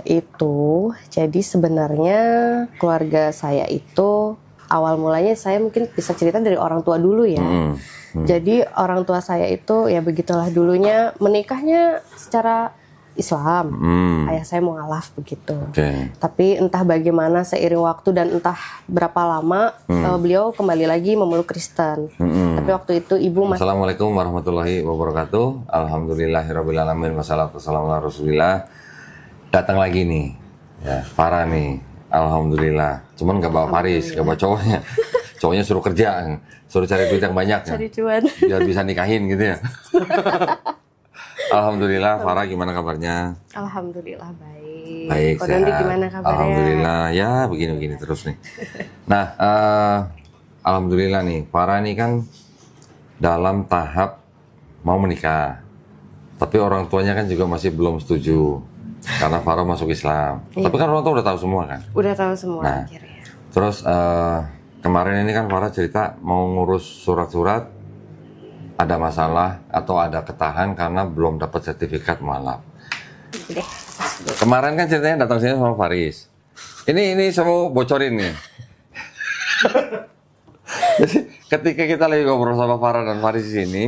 Itu, jadi sebenarnya keluarga saya itu awal mulanya saya mungkin bisa cerita dari orang tua dulu ya. Jadi orang tua saya itu ya begitulah dulunya menikahnya secara Islam. Ayah saya mualaf begitu. Tapi entah bagaimana seiring waktu dan entah berapa lama beliau kembali lagi memeluk Kristen. Tapi waktu itu ibu masih. Assalamualaikum warahmatullahi wabarakatuh. Alhamdulillahirrabbilalamin. Wassalamualaikum warahmatullahi wabarakatuh. Datang lagi nih, ya Farah nih, alhamdulillah. Cuman nggak bawa Faris, nggak bawa cowoknya. Cowoknya suruh kerja, suruh cari duit yang banyak, cari cuan, biar bisa nikahin gitu ya. Alhamdulillah, Farah gimana kabarnya? Alhamdulillah baik. Baik, sehat. Gimana kabarnya? Alhamdulillah, ya begini-begini terus nih. Nah, alhamdulillah nih, Farah nih kan dalam tahap mau menikah, tapi orang tuanya kan juga masih belum setuju. Karena Farah masuk Islam. Tapi kan orang tua udah tahu semua kan? Udah tahu semua nah, akhirnya. Terus kemarin ini kan Farah cerita mau ngurus surat-surat, ada masalah atau ada ketahan karena belum dapat sertifikat mualaf. Kemarin kan ceritanya datang sini sama Faris. Ini semua bocorin nih. Jadi ketika kita lagi ngobrol sama Farah dan Faris di sini,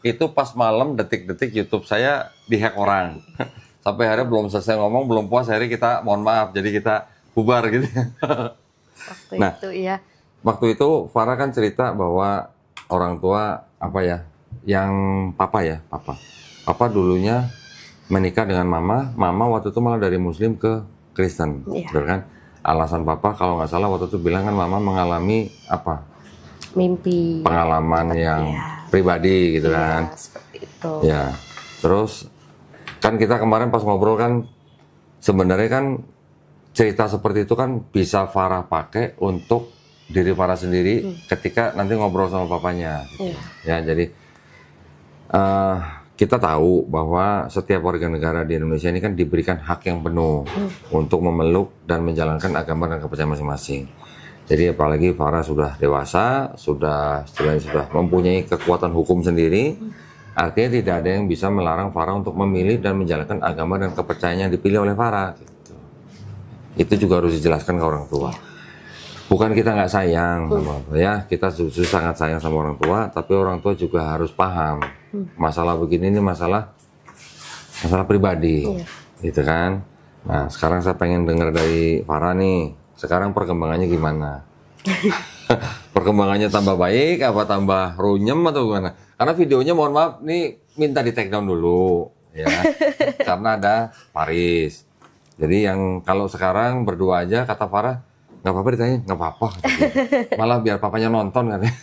itu pas malam detik-detik YouTube saya dihack orang. Sampai akhirnya belum selesai ngomong, belum puas, akhirnya kita mohon maaf, jadi kita bubar gitu. Waktu itu Farah kan cerita bahwa orang tua apa ya, yang papa dulunya menikah dengan mama waktu itu malah dari Muslim ke Kristen, betul kan? Alasan papa kalau nggak salah waktu itu bilang kan mama mengalami apa? Mimpi. Pengalaman yang pribadi gitu kan? Seperti itu. Ya, terus kan kita kemarin pas ngobrol kan sebenarnya kan cerita seperti itu kan bisa Farah pakai untuk diri Farah sendiri ketika nanti ngobrol sama papanya. Ya, jadi kita tahu bahwa setiap warga negara di Indonesia ini kan diberikan hak yang penuh untuk memeluk dan menjalankan agama dan kepercayaan masing-masing. Jadi apalagi Farah sudah dewasa, sudah mempunyai kekuatan hukum sendiri. Artinya tidak ada yang bisa melarang Farah untuk memilih dan menjalankan agama dan kepercayaan yang dipilih oleh Farah. Gitu. Itu juga harus dijelaskan ke orang tua. Bukan kita nggak sayang sama orang tua ya, kita justru sangat sayang sama orang tua, tapi orang tua juga harus paham masalah begini ini masalah pribadi, gitu kan. Nah sekarang saya pengen dengar dari Farah nih, sekarang perkembangannya gimana? Perkembangannya tambah baik apa tambah runyem atau gimana? Karena videonya mohon maaf nih minta di take down dulu ya. Karena ada Faris. Jadi yang kalau sekarang berdua aja kata Farah nggak apa-apa ditanya, nggak apa-apa. Malah biar papanya nonton katanya.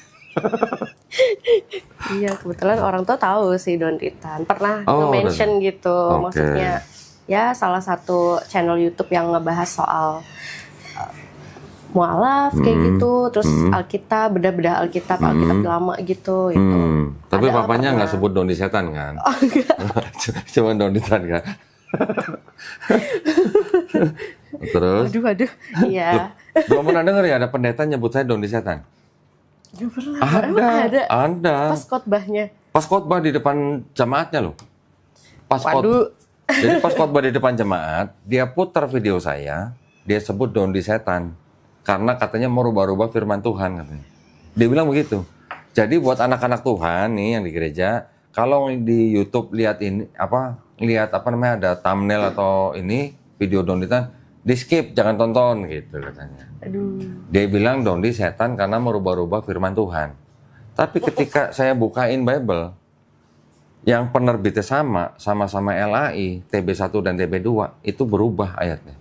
Iya kebetulan orang tua tahu sih Don Ritan. Pernah nge-mention gitu. Maksudnya ya salah satu channel YouTube yang ngebahas soal mualaf kayak gitu, terus Alkitab, bedah-bedah Alkitab lama gitu. Tapi papanya nggak sebut Doni setan kan? Oh, enggak. Cuma Doni setan kan? Terus? Aduh, iya. Belum pernah denger ya ada pendeta nyebut saya Doni setan? Gak pernah. Ada. Pas khotbahnya. Pas khotbah di depan jemaatnya loh. Jadi pas khotbah di depan jemaat, dia putar video saya, dia sebut Doni setan. Karena katanya mau rubah-rubah firman Tuhan katanya. Dia bilang begitu. Jadi buat anak-anak Tuhan nih yang di gereja, kalau di YouTube lihat ada thumbnail atau ini video Donditan, di skip, jangan tonton gitu katanya. Dia bilang Dondi setan karena mau rubah-rubah firman Tuhan. Tapi ketika saya bukain Bible, yang penerbitnya sama-sama LAI, TB1 dan TB2, itu berubah ayatnya.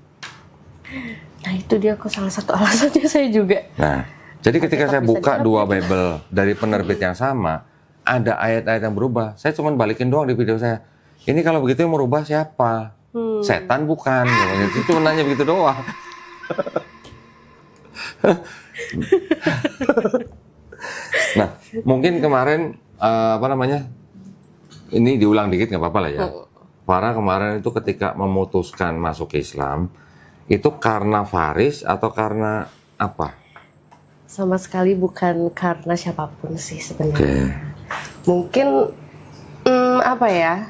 Nah itu dia kok salah satu alasannya saya juga. Nah, jadi ketika saya buka dua Bible dari penerbit yang sama, ada ayat-ayat yang berubah. Saya cuma balikin doang di video saya. Ini kalau begitu yang merubah siapa? Setan bukan. Itu cuma nanya begitu doang. Nah, mungkin kemarin ini diulang dikit nggak apa-apa lah ya. Farah kemarin itu ketika memutuskan masuk Islam, itu karena Faris atau karena apa? Sama sekali bukan karena siapapun sih sebenarnya. Mungkin apa ya?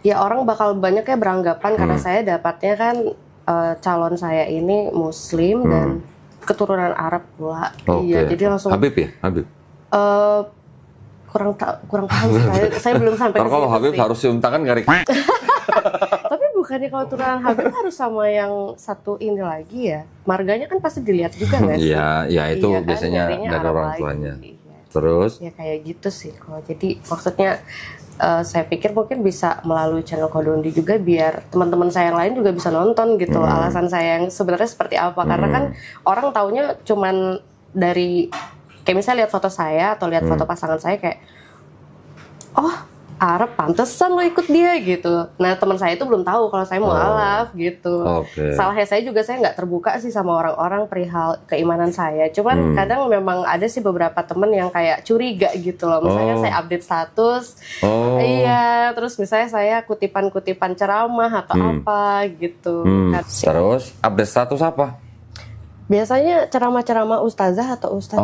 Ya orang bakal banyak ya beranggapan karena saya dapatnya kan calon saya ini Muslim dan keturunan Arab pula. Iya, jadi langsung Habib ya, Habib. Kurang paham saya belum sampai ke Kalau situ Habib sih. harus cium tangan garing. Tapi bukannya kalau turunan Habib harus sama yang satu ini lagi ya? Marganya kan pasti dilihat juga nggak sih? Iya, ya itu Iya kan, biasanya nyarinya dari Arab orang lagi. tuanya. Iya. Terus, Ya kayak gitu sih. Kalau jadi maksudnya saya pikir mungkin bisa melalui channel Kodondi juga biar teman-teman saya yang lain juga bisa nonton gitu loh. Alasan saya yang sebenarnya seperti apa? Karena kan orang taunya cuman dari kayak misalnya lihat foto saya atau lihat foto pasangan saya kayak, oh Arab pantesan lo ikut dia gitu. Nah teman saya itu belum tahu kalau saya mualaf gitu. Oke. Salahnya saya juga saya nggak terbuka sih sama orang-orang perihal keimanan saya. Cuman kadang memang ada sih beberapa temen yang kayak curiga gitu loh. Misalnya saya update status, iya, terus misalnya saya kutipan-kutipan ceramah atau apa gitu. Kan. Terus update status apa? Biasanya ceramah-ceramah ustazah atau ustaz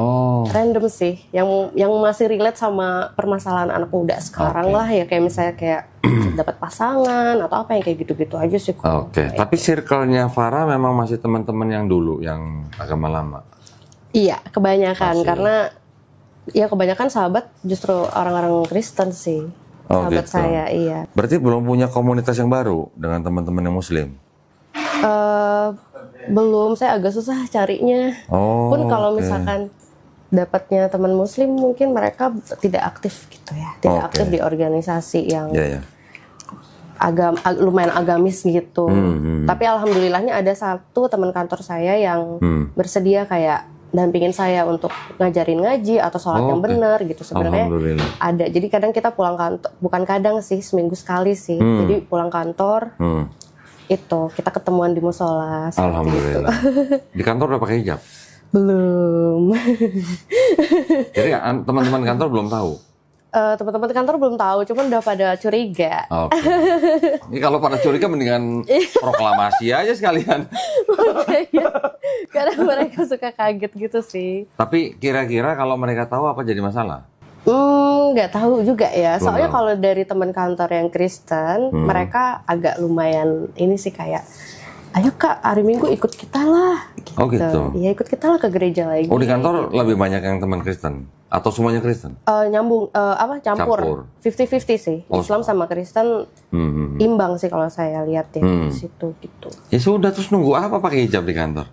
random sih, yang masih relate sama permasalahan anak muda sekarang lah ya, kayak misalnya kayak dapat pasangan atau apa yang kayak gitu-gitu aja sih. Oke. Tapi circle-nya Farah memang masih teman-teman yang dulu, yang agama lama. Iya, kebanyakan Masih. karena ya kebanyakan sahabat justru orang-orang Kristen sih. Sahabat gitu. saya, iya. Berarti belum punya komunitas yang baru dengan teman-teman yang Muslim? Belum, saya agak susah carinya. Pun kalau misalkan dapatnya teman Muslim, mungkin mereka tidak aktif gitu ya, tidak aktif di organisasi yang lumayan agamis gitu. Tapi alhamdulillahnya ada satu teman kantor saya yang bersedia kayak dampingin saya untuk ngajarin ngaji atau sholat yang benar gitu. Sebenarnya ada. Jadi kadang kita pulang kantor, bukan kadang sih, seminggu sekali sih. Jadi pulang kantor. Itu kita ketemuan di musola. Alhamdulillah. Di kantor udah pakai hijab? Belum. Jadi teman-teman kantor belum tahu? Teman-teman kantor belum tahu, cuman udah pada curiga. Oke. Ini kalau pada curiga mendingan proklamasi aja sekalian. Karena mereka suka kaget gitu sih. Tapi kira-kira kalau mereka tahu apa jadi masalah? Nggak tahu juga ya. Belum Soalnya tahu. kalau dari teman kantor yang Kristen, mereka agak lumayan ini sih kayak, ayo Kak, hari Minggu ikut kita lah. Gitu. Oh gitu. Iya, ikut kita lah ke gereja lagi. Oh di kantor lebih banyak yang teman Kristen? Atau semuanya Kristen? Nyambung, campur. 50-50 sih. Islam sama Kristen imbang sih kalau saya lihat ya di situ gitu. Ya sudah, terus nunggu apa pakai hijab di kantor?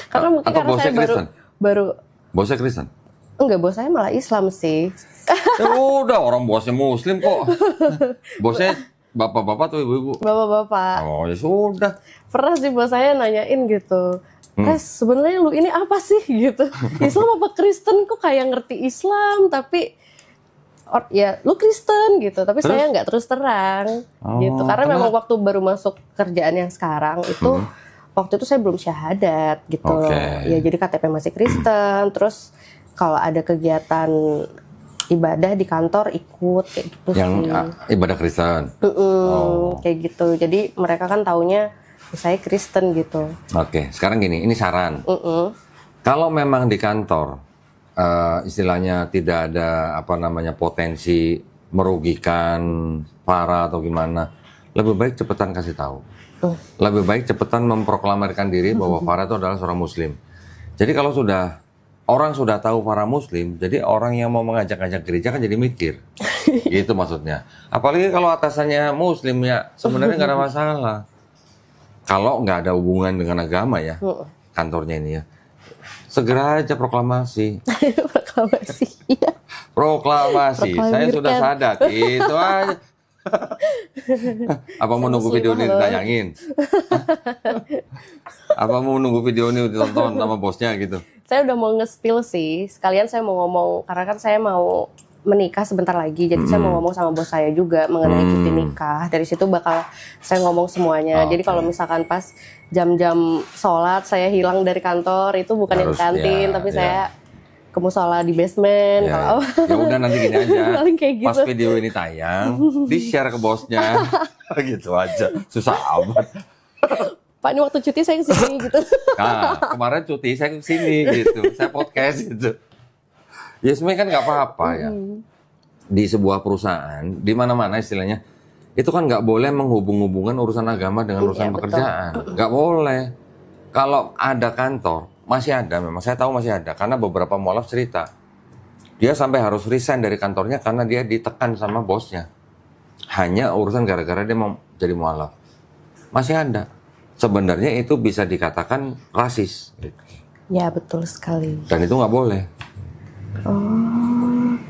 Karena mungkin Atau karena bosnya saya Kristen? baru Bosnya Kristen? enggak, bos saya malah Islam sih. Ya udah, orang bosnya Muslim kok. Bosnya bapak-bapak atau ibu-ibu? Bapak-bapak. Oh ya sudah. Pernah sih bos saya nanyain gitu, sebenarnya lu ini apa sih gitu? Islam apa Kristen? Kok kayak ngerti Islam tapi ya lu Kristen gitu. Tapi saya nggak terus terang gitu. Karena memang waktu baru masuk kerjaan yang sekarang itu waktu itu saya belum syahadat gitu loh. Ya jadi KTP masih Kristen. Terus kalau ada kegiatan ibadah di kantor ikut kayak gitu Yang sih. ibadah Kristen? Kayak gitu. Jadi mereka kan taunya saya Kristen gitu. Oke, sekarang gini, ini saran. Kalau memang di kantor istilahnya tidak ada potensi merugikan Farah atau gimana, lebih baik cepetan kasih tahu. Lebih baik cepetan memproklamirkan diri bahwa Farah itu adalah seorang Muslim. Jadi kalau orang sudah tahu Farah Muslim, jadi orang yang mau ngajak-ngajak gereja kan jadi mikir. Gitu maksudnya. Apalagi kalau atasannya Muslim ya sebenarnya nggak ada masalah. Kalau nggak ada hubungan dengan agama ya, kantornya ini ya, segera aja proklamasi. Proklamasi, iya. Proklamasi, saya sudah sadar, itu aja. Apa mau nunggu video ini ditayangin? Apa mau nunggu video ini ditonton sama bosnya gitu? Saya udah mau nge-spill sih, sekalian saya mau ngomong, karena kan saya mau menikah sebentar lagi, jadi saya mau ngomong sama bos saya juga mengenai cuti nikah. Dari situ bakal saya ngomong semuanya. Jadi kalau misalkan pas jam-jam sholat saya hilang dari kantor, itu bukan di kantin, tapi saya ke musola di basement. Ya udah nanti gini aja. Kayak gitu. Pas video ini tayang, di-share ke bosnya. Gitu aja. Susah amat. Pak, ini waktu cuti saya kesini gitu. Nah, kemarin cuti saya kesini gitu. Saya podcast gitu. Ya sebenarnya kan nggak apa-apa ya. di sebuah perusahaan, di mana-mana istilahnya, itu kan nggak boleh menghubung-hubungkan urusan agama dengan urusan Iya, pekerjaan. Nggak boleh. Kalau ada kantor, masih ada memang, saya tahu masih ada, karena beberapa mualaf cerita, dia sampai harus resign dari kantornya karena dia ditekan sama bosnya. Hanya urusan gara-gara dia mau jadi mualaf. Masih ada. Sebenarnya itu bisa dikatakan rasis. Ya, betul sekali. Dan itu nggak boleh.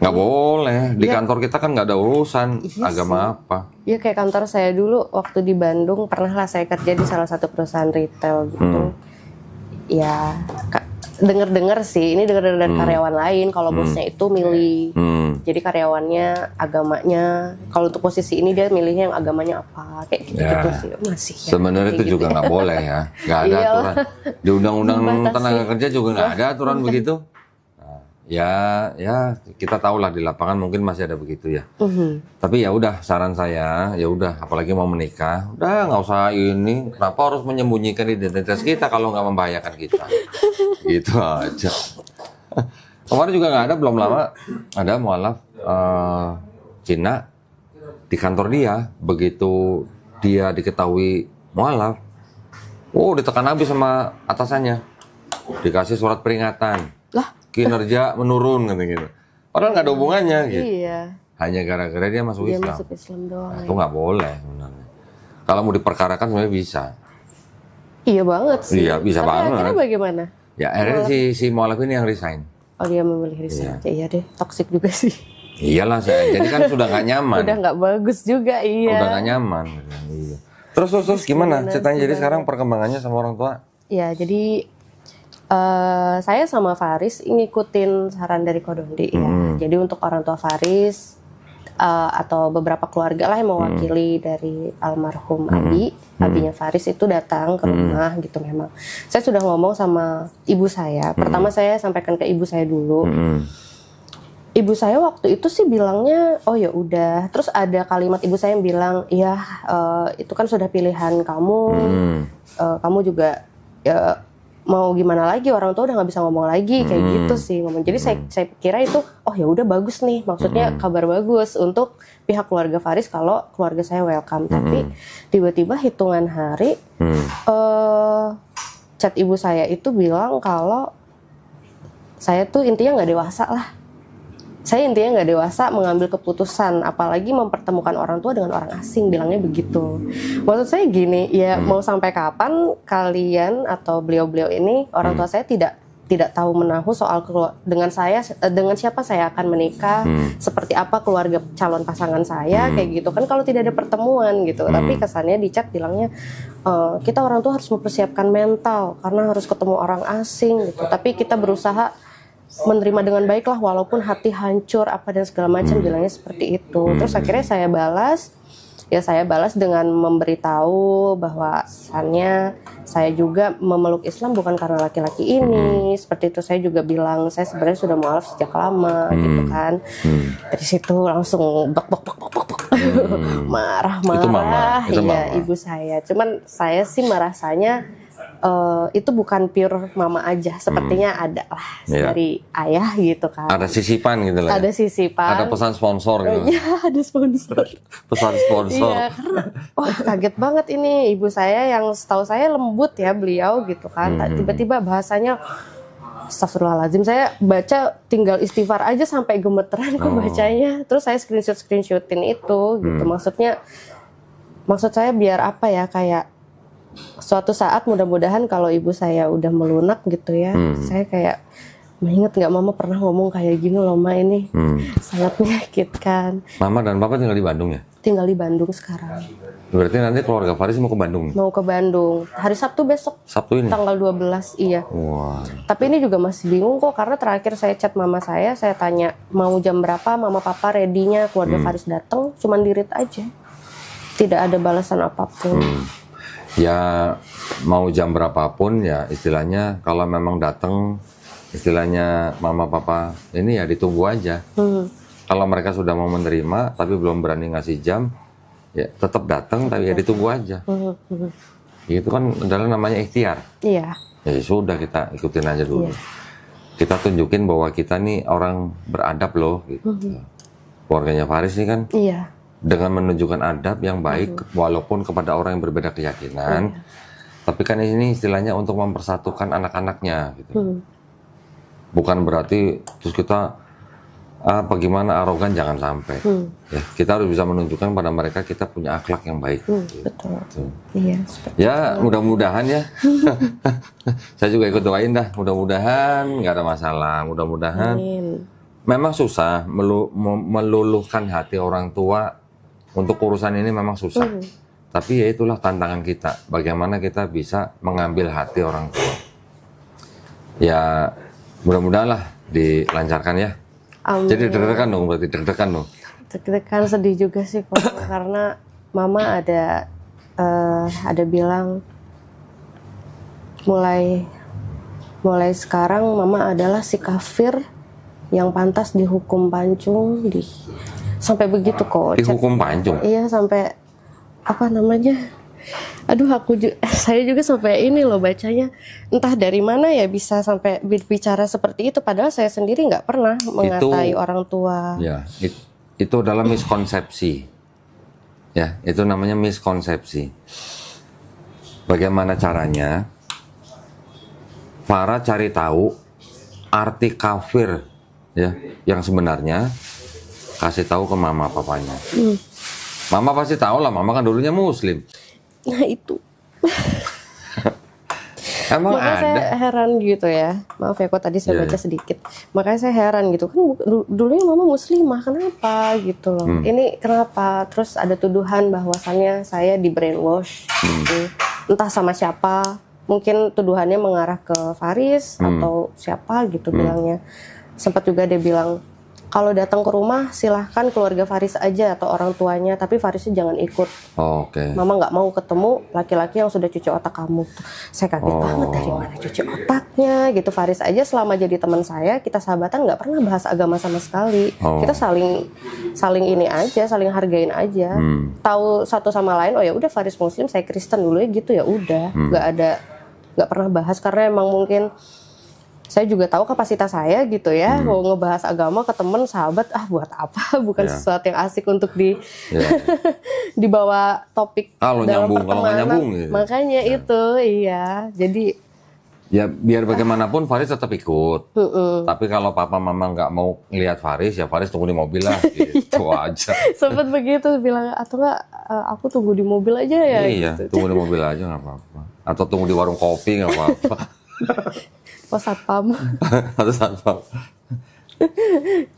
Nggak boleh. Di kantor kita kan nggak ada urusan agama apa. Ya kayak kantor saya dulu waktu di Bandung, pernah lah saya kerja di salah satu perusahaan retail gitu. Ya, denger-denger sih, ini denger dari karyawan lain kalau bosnya itu milih. Jadi karyawannya agamanya, kalau untuk posisi ini dia milihnya yang agamanya apa, kayak gitu sih. Masih ya, sebenarnya itu juga nggak boleh ya, nggak ada aturan di undang-undang tenaga kerja juga nggak ada aturan begitu. Nah, ya kita tahu lah di lapangan mungkin masih ada begitu ya. Tapi ya udah, saran saya ya udah, apalagi mau menikah, udah nggak usah ini. Kenapa harus menyembunyikan identitas kita kalau nggak membahayakan kita? Gitu aja. Kemarin juga nggak ada, belum lama ada mualaf Cina di kantor dia. Begitu dia diketahui mualaf, ditekan habis sama atasannya, dikasih surat peringatan, kinerja menurun gitu. Padahal nggak ada hubungannya gitu. Iya. Hanya gara-gara dia masuk Dia Islam. masuk Islam doang. Nah, itu nggak boleh sebenarnya. Kalau mau diperkarakan sebenarnya bisa. Iya banget sih. Iya, bisa Tapi banget. akhirnya bagaimana? Ya akhirnya si mualaf ini yang resign. Oh, dia memilih resign aja. Iya deh, toksik juga sih. Iyalah, jadi kan sudah nggak nyaman. Udah nggak bagus juga, iya. Udah nggak nyaman. Iya. Terus gimana ceritanya? Jadi sekarang perkembangannya sama orang tua? Ya, jadi saya sama Faris ngikutin saran dari Kodondi ya. Jadi untuk orang tua Faris atau beberapa keluarga lah yang mewakili dari almarhum abinya Faris itu datang ke rumah gitu memang. Saya sudah ngomong sama ibu saya. Pertama saya sampaikan ke ibu saya dulu. Ibu saya waktu itu sih bilangnya, oh ya udah. Terus ada kalimat ibu saya yang bilang, ya itu kan sudah pilihan kamu. Kamu juga ya mau gimana lagi, orang tua udah nggak bisa ngomong lagi kayak gitu sih ngomong. Jadi saya kira itu oh ya udah bagus nih, maksudnya kabar bagus untuk pihak keluarga Faris kalau keluarga saya welcome. Tapi tiba-tiba hitungan hari chat ibu saya itu bilang kalau saya tuh intinya nggak dewasa lah. Saya intinya nggak dewasa mengambil keputusan, apalagi mempertemukan orang tua dengan orang asing, bilangnya begitu. Maksud saya gini, ya mau sampai kapan kalian atau beliau-beliau ini, orang tua saya tidak tahu menahu soal dengan siapa saya akan menikah, seperti apa keluarga calon pasangan saya, kayak gitu kan kalau tidak ada pertemuan gitu. Tapi kesannya di chat bilangnya kita orang tua harus mempersiapkan mental karena harus ketemu orang asing gitu. Tapi kita berusaha menerima dengan baik lah walaupun hati hancur apa dan segala macam, bilangnya seperti itu. Terus akhirnya saya balas dengan memberitahu bahwasannya saya juga memeluk Islam bukan karena laki-laki ini, seperti itu. Saya juga bilang saya sebenarnya sudah mualaf sejak lama gitu kan. Dari situ langsung bak marah-marah ya ibu saya. Cuman saya sih merasanya itu bukan pure mama aja, sepertinya ada lah dari ayah gitu kan. Ada sisipan gitu lah. Ada sisipan. Ada pesan sponsor gitu. Iya, ada sponsor. Pesan sponsor. Iya, karena wah kaget banget ini ibu saya yang setahu saya lembut ya beliau gitu kan. Tiba-tiba bahasanya astagfirullahaladzim, saya baca tinggal istighfar aja sampai gemeteran kok bacanya. Terus saya screenshotin itu gitu. Maksud saya biar apa ya, kayak suatu saat mudah-mudahan kalau ibu saya udah melunak gitu ya, saya kayak inget nggak mama pernah ngomong kayak gini loh ma, ini sangat menyakitkan. Mama dan papa tinggal di Bandung ya? Tinggal di Bandung sekarang. Berarti nanti keluarga Faris mau ke Bandung? Mau ke Bandung hari Sabtu besok. Sabtu ini? Tanggal 12, iya. Wah. Tapi ini juga masih bingung kok, karena terakhir saya chat mama saya tanya mau jam berapa mama papa ready-nya keluarga Faris datang, cuman di-read aja, tidak ada balasan apapun. Ya mau jam berapapun ya istilahnya, kalau memang datang istilahnya mama papa ini ya ditunggu aja. Kalau mereka sudah mau menerima tapi belum berani ngasih jam, ya tetap datang tapi ya ditunggu aja. Itu kan adalah namanya ikhtiar. Iya. Ya sudah, kita ikutin aja dulu. Kita tunjukin bahwa kita nih orang beradab loh gitu. keluarganya Faris ini kan Iya. dengan menunjukkan adab yang baik walaupun kepada orang yang berbeda keyakinan. Tapi kan ini istilahnya untuk mempersatukan anak-anaknya gitu. Bukan berarti terus kita bagaimana arogan, jangan sampai. Ya, kita harus bisa menunjukkan pada mereka kita punya akhlak yang baik. Betul. Gitu. Iya. Ya mudah-mudahan ya. Saya juga ikut doain dah. Mudah-mudahan nggak ada masalah. Mudah-mudahan. Amin. Memang susah meluluhkan hati orang tua untuk urusan ini, memang susah. Tapi ya itulah tantangan kita. Bagaimana kita bisa mengambil hati orang tua. Ya mudah-mudahan lah dilancarkan ya. Amin. Jadi deg-degan dong, berarti deg-degan dong. Deg-degan, sedih juga sih Pak. Karena Mama ada bilang mulai sekarang Mama adalah si kafir yang pantas dihukum pancung, sampai begitu kok. Dihukum pancung? Iya, sampai apa namanya? Aduh, saya juga sampai ini loh bacanya, entah dari mana ya bisa sampai bicara seperti itu. Padahal saya sendiri nggak pernah mengatai orang tua. Ya, itu adalah miskonsepsi. Ya, itu namanya miskonsepsi. Bagaimana caranya? Farah cari tahu arti kafir ya yang sebenarnya, kasih tahu ke mama papanya. Mama pasti tahu lah, mama kan dulunya muslim. Nah itu. Emang makanya ada. saya heran gitu ya. Maaf ya kok tadi saya baca sedikit. Makanya saya heran gitu. Kan dulunya mama muslimah, kenapa gitu loh. Ini kenapa? Terus ada tuduhan bahwasannya saya di brainwash gitu. Entah sama siapa. Mungkin tuduhannya mengarah ke Faris atau siapa gitu bilangnya. Sempat juga dia bilang, kalau datang ke rumah silahkan keluarga Faris aja atau orang tuanya, tapi Farisnya jangan ikut. Oke. Mama nggak mau ketemu laki-laki yang sudah cuci otak kamu. Saya kaget banget, dari mana cuci otaknya gitu. Faris aja selama jadi teman saya, kita sahabatan nggak pernah bahas agama sama sekali. Kita saling ini aja, saling hargain aja. Tahu satu sama lain, oh ya udah Faris Muslim, saya Kristen dulu ya gitu, ya udah. Nggak pernah bahas karena emang mungkin saya juga tahu kapasitas saya gitu ya, mau ngebahas agama ke temen, sahabat, buat apa? Bukan sesuatu yang asik untuk dibawa topik kalau dalam nyambung, kalau nggak nyambung gitu. Makanya itu, iya. Jadi ya biar bagaimanapun Faris tetap ikut. Tapi kalau papa mama nggak mau lihat Faris, ya Faris tunggu di mobil lah, gitu aja. Sempet begitu bilang, atau nggak aku tunggu di mobil aja ya. Iya, gitu. Tunggu di mobil aja nggak apa-apa. Atau tunggu di warung kopi nggak apa-apa. Oh satpam. Atau satpam.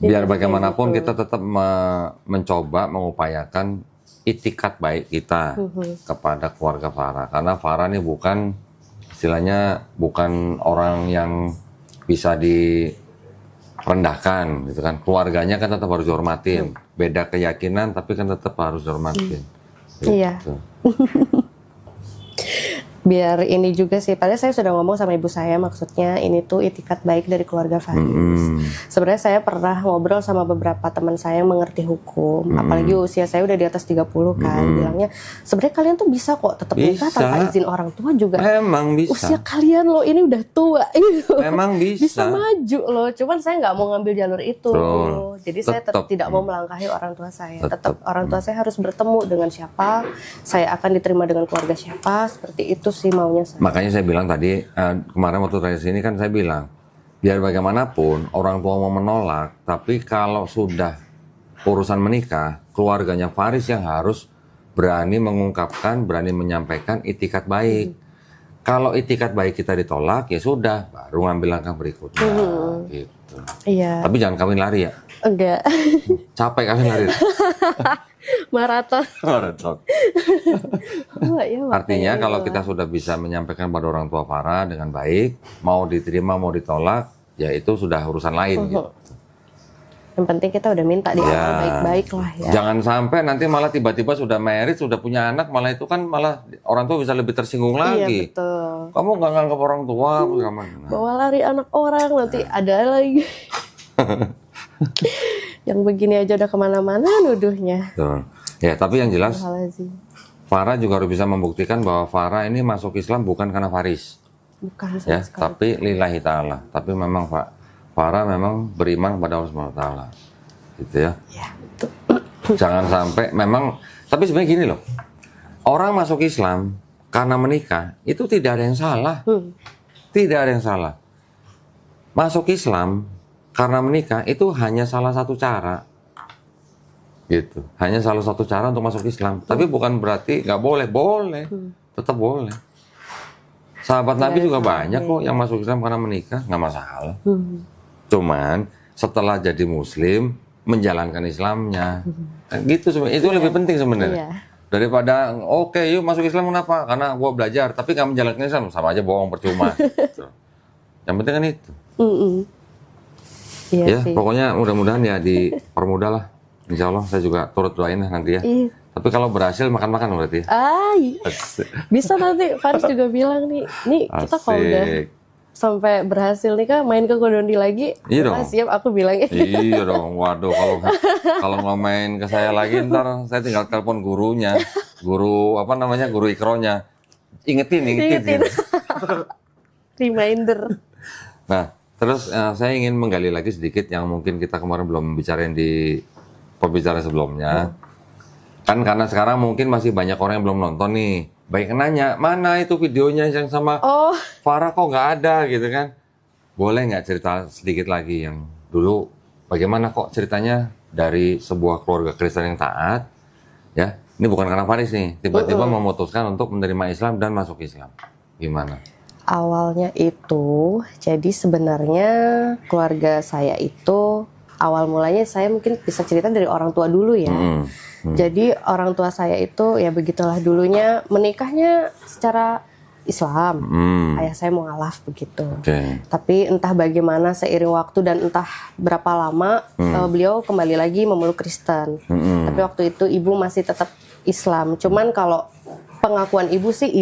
Biar bagaimanapun kita tetap mencoba mengupayakan itikat baik kita kepada keluarga Farah. Karena Farah ini bukan, istilahnya bukan orang yang bisa direndahkan gitu kan. Keluarganya kan tetap harus dihormatin. Beda keyakinan tapi kan tetap harus dihormatin. Gitu. Iya. Biar ini juga sih, padahal saya sudah ngomong sama ibu saya, maksudnya ini tuh itikat baik dari keluarga Faris. Sebenarnya saya pernah ngobrol sama beberapa teman saya yang mengerti hukum, apalagi usia saya udah di atas 30 kan, bilangnya sebenarnya kalian tuh bisa kok tetap nikah tanpa izin orang tua juga. Memang bisa. Usia kalian loh ini udah tua gitu. Memang bisa. Bisa maju loh, cuman saya nggak mau ngambil jalur itu. Jadi saya tetap tidak mau melangkahi orang tua saya. Tetap orang tua saya harus bertemu dengan siapa, saya akan diterima dengan keluarga siapa, seperti itu sih maunya saya. Makanya saya bilang tadi, kemarin waktu tanya sini kan saya bilang, biar bagaimanapun orang tua mau menolak, tapi kalau sudah urusan menikah, keluarganya Faris yang harus berani mengungkapkan, berani menyampaikan itikat baik. Kalau itikat baik kita ditolak, ya sudah, baru ngambil langkah berikutnya. Gitu. Iya. Tapi jangan kawin lari ya. Enggak. Capek kawin lari. Maraton. Ya, artinya kalau kita sudah bisa menyampaikan pada orang tua Farah dengan baik, mau diterima mau ditolak, ya itu sudah urusan lain. Gitu. Yang penting kita udah minta dia baik-baik lah ya. Jangan sampai nanti malah tiba-tiba sudah married, sudah punya anak, malah itu kan malah orang tua bisa lebih tersinggung lagi. Iya betul. Kamu nggak nganggap orang tua, bawa lari anak orang, nanti ada lagi. Yang begini aja udah kemana-mana nuduhnya. Betul. Ya, tapi yang jelas Farah juga harus bisa membuktikan bahwa Farah ini masuk Islam bukan karena Faris. Bukan ya, tapi lillahi ta'ala. Tapi memang Farah memang beriman kepada Allah SWT. Gitu ya. Ya, betul. Jangan sampai memang, tapi sebenarnya gini loh, orang masuk Islam karena menikah itu tidak ada yang salah, tidak ada yang salah. Masuk Islam karena menikah itu hanya salah satu cara, gitu. Hanya salah satu cara untuk masuk Islam. Tapi bukan berarti nggak boleh, boleh, tetap boleh. Sahabat Nabi juga banyak kok yang masuk Islam karena menikah, nggak masalah. Cuman setelah jadi Muslim menjalankan Islamnya, gitu sebenarnya. Itu lebih penting sebenarnya daripada oke, yuk masuk Islam kenapa? Karena gua belajar, tapi nggak menjalankan Islam, sama aja bohong percuma. Gitu. Yang penting kan itu. Iya Ya, sih. pokoknya mudah-mudahan ya dipermudah lah. Insya Allah saya juga turut doain lah nanti ya. Iya. Tapi kalau berhasil makan-makan berarti ya. Iya. Bisa nanti Faris juga bilang nih kita kalau udah Asik. sampai berhasil nih kan main ke Kodondi lagi, Iya dong. siap aku bilangnya. Iya dong, waduh kalau mau main ke saya lagi ntar saya tinggal telepon gurunya, guru apa namanya, guru ikronya, ingetin. Reminder. Nah, terus saya ingin menggali lagi sedikit yang mungkin kita kemarin belum bicarain di pembicaraan sebelumnya. Kan karena sekarang mungkin masih banyak orang yang belum nonton nih. Banyak yang nanya, mana itu videonya yang sama Farah kok nggak ada gitu kan. Boleh nggak cerita sedikit lagi yang dulu bagaimana kok ceritanya dari sebuah keluarga Kristen yang taat, ya. Ini bukan karena Faris nih, tiba-tiba memutuskan untuk menerima Islam dan masuk Islam. Gimana? Awalnya itu, jadi sebenarnya keluarga saya itu awal mulanya saya mungkin bisa cerita dari orang tua dulu ya. Jadi orang tua saya itu ya begitulah dulunya menikahnya secara Islam. Ayah saya mualaf begitu. Tapi entah bagaimana seiring waktu dan entah berapa lama beliau kembali lagi memeluk Kristen. Tapi waktu itu ibu masih tetap Islam. Cuman kalau pengakuan ibu sih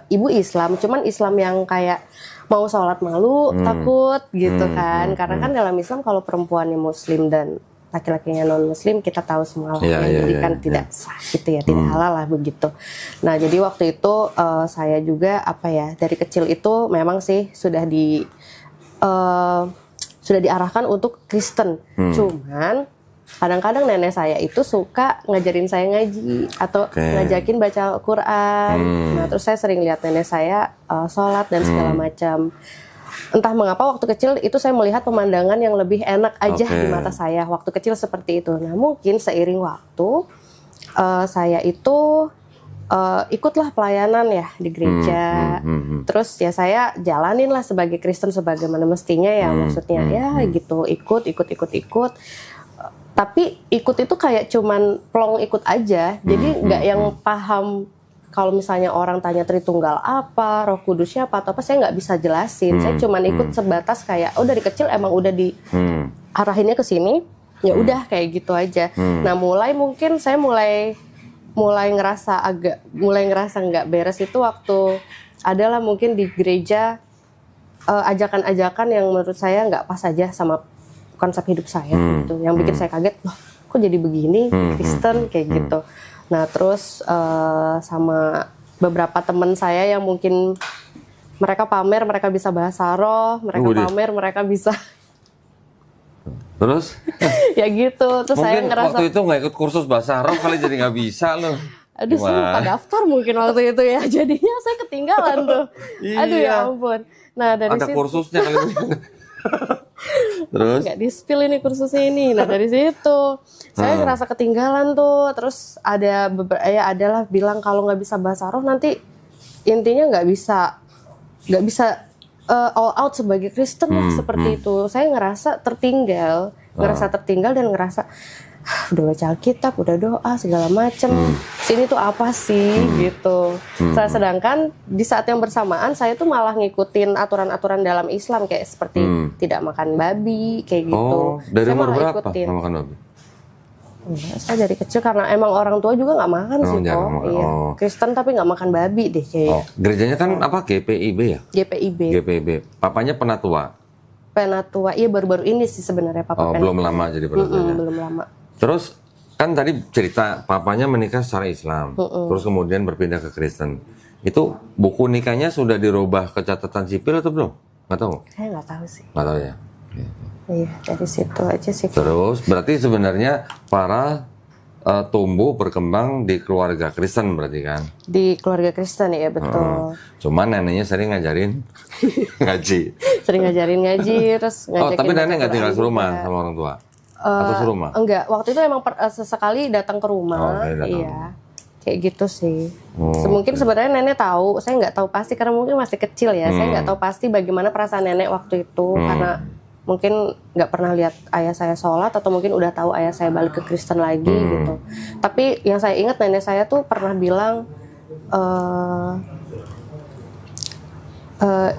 ibu Islam, cuman Islam yang kayak mau sholat malu, takut gitu kan. Karena kan dalam Islam kalau perempuannya Muslim dan laki-lakinya non Muslim kita tahu semua lah, jadi kan tidak sah gitu ya, tidak halal lah begitu. Nah jadi waktu itu saya juga apa ya, dari kecil itu memang sih sudah diarahkan untuk Kristen. Cuman kadang-kadang nenek saya itu suka ngajarin saya ngaji atau ngajakin baca Al-Quran. Nah terus saya sering lihat nenek saya sholat dan segala macam. Entah mengapa waktu kecil itu saya melihat pemandangan yang lebih enak aja di mata saya waktu kecil seperti itu. Nah mungkin seiring waktu saya itu ikutlah pelayanan ya di gereja. Terus ya saya jalanin lah sebagai Kristen sebagaimana mestinya ya, maksudnya ya gitu, ikut. Tapi ikut itu kayak cuman plong ikut aja, jadi nggak yang paham. Kalau misalnya orang tanya Tritunggal apa, Roh Kudus siapa atau apa, saya nggak bisa jelasin. Saya cuman ikut sebatas kayak, oh dari kecil emang udah diarahinnya ke sini, ya udah kayak gitu aja. Nah mungkin saya mulai ngerasa nggak beres itu waktu adalah mungkin di gereja ajakan-ajakan yang menurut saya nggak pas aja sama konsep hidup saya gitu, yang bikin saya kaget, loh kok jadi begini Kristen kayak gitu. Nah terus sama beberapa teman saya yang mungkin mereka pamer mereka bisa bahasa roh, mereka bisa terus ya gitu. Terus mungkin saya ngerasa waktu itu nggak ikut kursus bahasa roh kali, jadi nggak bisa loh. Aduh saya lupa daftar mungkin waktu itu ya, jadinya saya ketinggalan tuh. Aduh ya ampun. Nah dari ada situ kursusnya kali. Terus nggak di-spill ini kursusnya ini. Nah dari situ saya ngerasa ketinggalan tuh. Terus adalah bilang kalau nggak bisa bahasa roh nanti intinya nggak bisa all out sebagai Kristen lah seperti itu. Saya ngerasa tertinggal dan ngerasa udah baca Alkitab, udah doa segala macem, sini tuh apa sih gitu. Sedangkan di saat yang bersamaan saya tuh malah ngikutin aturan-aturan dalam Islam kayak seperti tidak makan babi kayak gitu. Oh, dari saya umur malah berapa ikutin. nggak makan babi? Saya dari kecil karena emang orang tua juga nggak makan sih kok. Iya. Kristen tapi nggak makan babi deh kayaknya. Gerejanya kan apa, GPIB ya? GPIB. Papanya penatua. Penatua, iya baru-baru ini sih sebenarnya papa penatua. Belum lama jadi penatuanya. Belum lama. Terus kan tadi cerita papanya menikah secara Islam, terus kemudian berpindah ke Kristen. Itu buku nikahnya sudah dirubah ke catatan sipil atau belum? Nggak tahu. Saya nggak tahu sih. Nggak tahu ya. Iya dari situ aja sih. Terus berarti sebenarnya Farah tumbuh berkembang di keluarga Kristen berarti kan? Di keluarga Kristen ya, betul. Cuman neneknya sering ngajarin ngaji. Sering ngajarin ngaji, terus ngajakin Tapi nenek nggak tinggal Al-Quran serumah juga. sama orang tua? Atau serumah? Enggak, waktu itu emang sesekali datang ke rumah. Datang. Iya. Kayak gitu sih. Mungkin sebenarnya nenek tahu, saya nggak tahu pasti karena mungkin masih kecil ya. Saya nggak tahu pasti bagaimana perasaan nenek waktu itu karena mungkin nggak pernah lihat ayah saya sholat atau mungkin udah tahu ayah saya balik ke Kristen lagi gitu. Tapi yang saya ingat nenek saya tuh pernah bilang